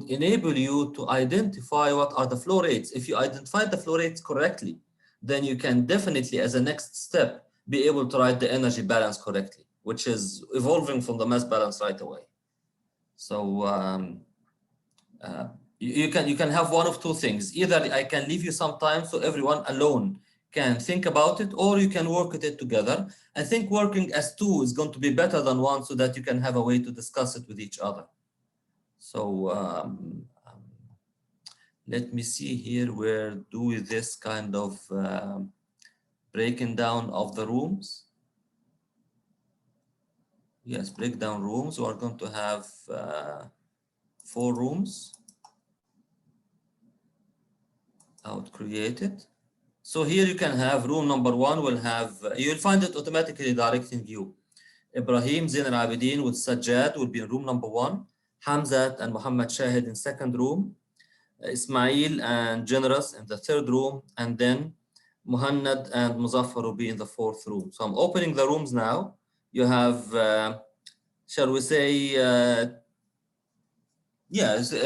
enable you to identify what are the flow rates. If you identify the flow rates correctly, then you can definitely, as a next step, be able to write the energy balance correctly, which is evolving from the mass balance right away. So you can have one of 2 things. Either I can leave you some time so everyone alone can think about it, or you can work at it together. I think working as 2 is going to be better than 1, so that you can have a way to discuss it with each other. So let me see here, where do this kind of breaking down of the rooms. Yes, breakdown rooms. We are going to have 4 rooms out created. So here you can have room number 1 will have, you'll find it automatically direct in view. Ibrahim Zain Al Abidin with Sajjad will be in room number 1. Hamzat and Muhammad Shahid in 2nd room. Ismail and Generous in the 3rd room. And then Muhannad and Muzaffar will be in the 4th room. So I'm opening the rooms now. You have, shall we say, I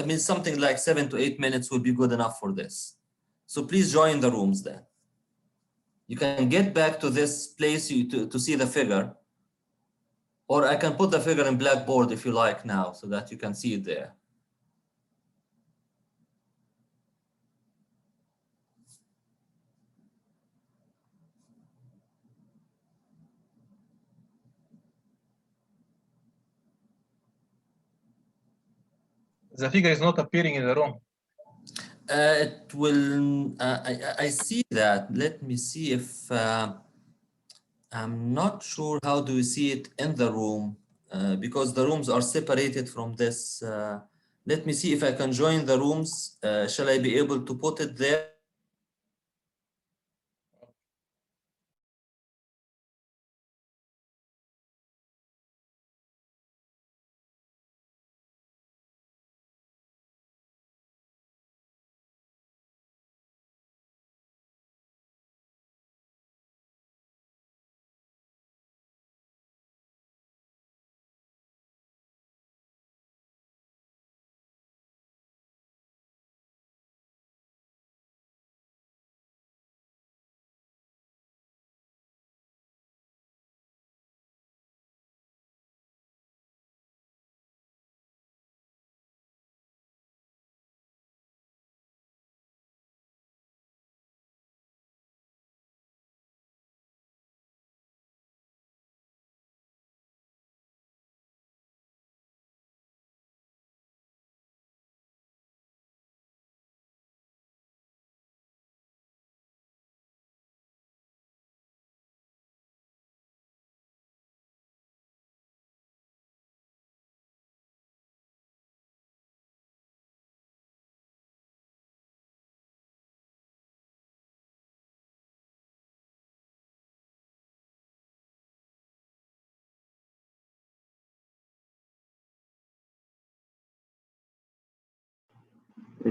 mean, something like 7 to 8 minutes will be good enough for this. So please join the rooms then. You can get back to this place to see the figure, or I can put the figure in Blackboard if you like now, so that you can see it there. The figure is not appearing in the room. It will, I see that. Let me see if, I'm not sure how do you see it in the room, because the rooms are separated from this. Let me see if I can join the rooms. Shall I be able to put it there?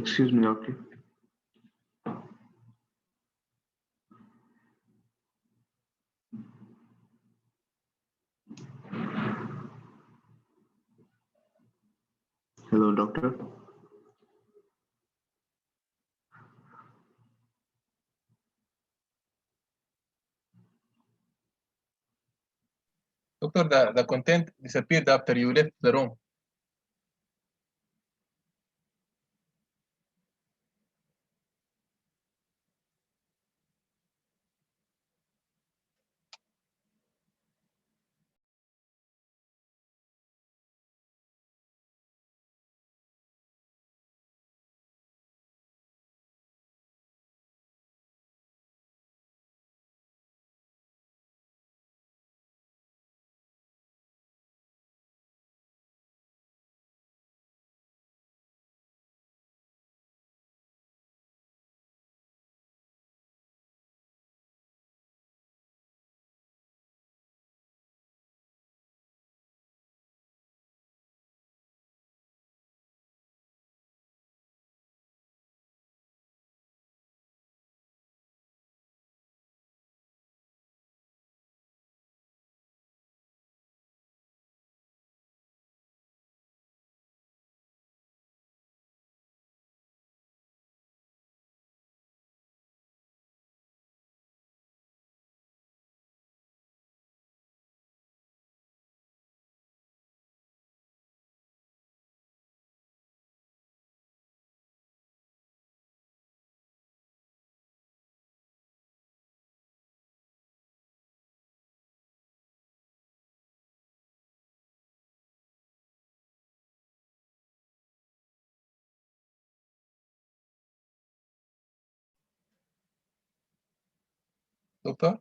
Excuse me, doctor. Hello, doctor. Doctor, the content disappeared after you left the room. Doctor?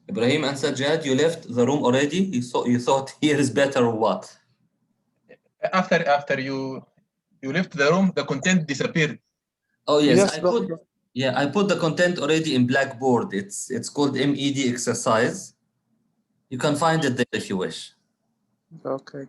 Ibrahim and Sajjad, you left the room already? You thought here is better or what? After you left the room, the content disappeared. Oh yes, Yes, doctor. I put the content already in Blackboard. It's called MED exercise. You can find it there if you wish. Okay.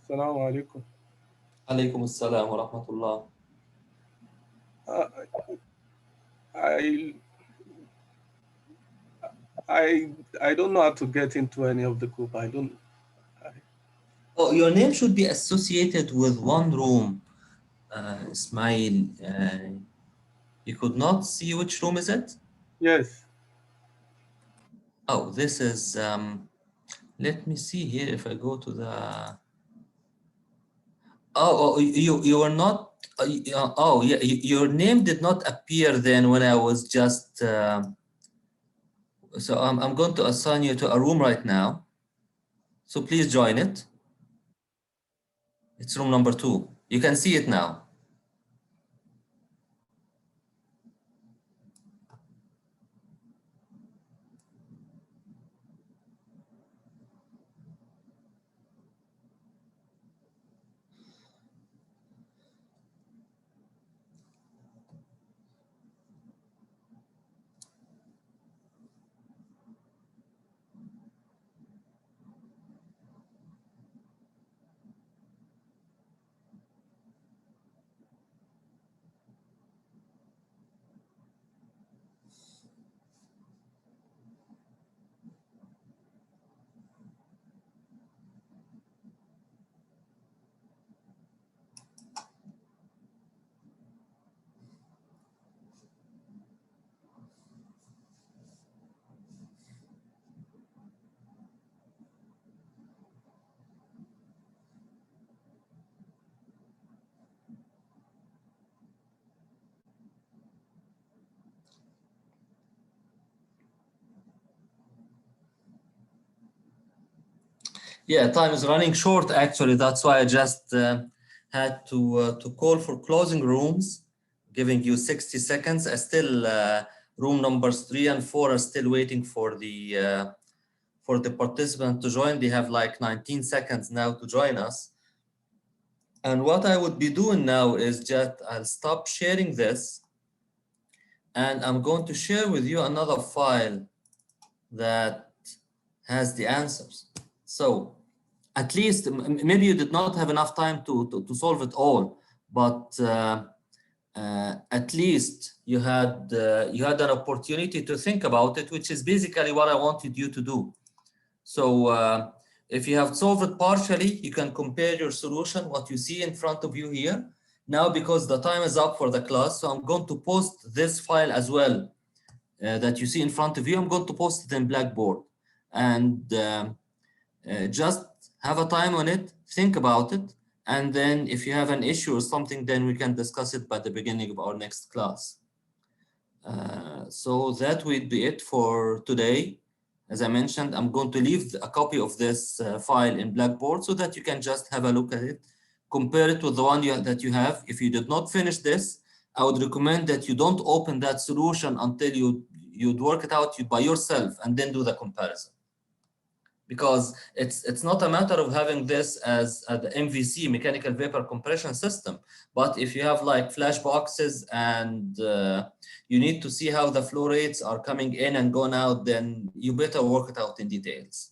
Assalamu alaikum. Alaikum assalam wa rahmatullah. I don't know how to get into any of the group. Oh, your name should be associated with one room. Ismail, you could not see which room is it? Yes. Oh, this is, let me see here if I go to the, you were not, oh, yeah, your name did not appear then when I was just, so I'm going to assign you to a room right now. So please join it. It's room number 2. You can see it now. Yeah, time is running short. Actually, that's why I just had to call for closing rooms, giving you 60 seconds. I still room numbers 3 and 4 are still waiting for the participant to join. They have like 19 seconds now to join us. And what I would be doing now is just I'll stop sharing this, and I'm going to share with you another file that has the answers. So at least maybe you did not have enough time to solve it all, but at least you had an opportunity to think about it, which is basically what I wanted you to do. So if you have solved it partially, you can compare your solution, what you see in front of you here. Now, because the time is up for the class, so I'm going to post this file as well that you see in front of you, I'm going to post it in Blackboard. And just have a time on it, think about it, and then if you have an issue or something, then we can discuss it by the beginning of our next class. So that would be it for today. As I mentioned, I'm going to leave a copy of this file in Blackboard so that you can just have a look at it, compare it with the one that you have. If you did not finish this, I would recommend that you don't open that solution until you'd work it out by yourself and then do the comparison. Because it's not a matter of having this as the MVC, mechanical vapor compression system, but if you have like flash boxes and you need to see how the flow rates are coming in and going out, then you better work it out in details.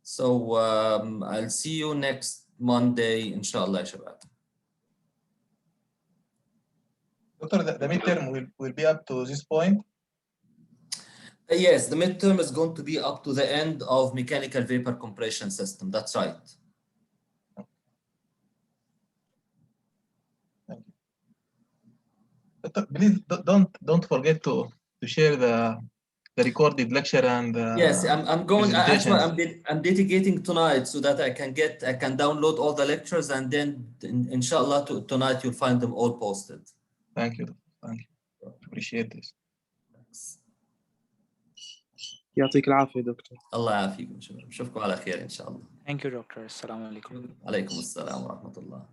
So I'll see you next Monday, inshallah, shabab. Doctor, the midterm will be up to this point? Yes, the midterm is going to be up to the end of mechanical vapor compression system. That's right. Thank you. Doctor, please don't forget to share the recorded lecture and yes, I'm going. That's why presentations. I'm dedicating tonight so that I can download all the lectures, and then inshallah tonight you'll find them all posted. Thank you. Thank you. Appreciate this. يعطيك العافية دكتور. الله يعافيكم شباب، نشوفكم على خير ان شاء الله. Thank you doctor. السلام عليكم. عليكم السلام ورحمة الله.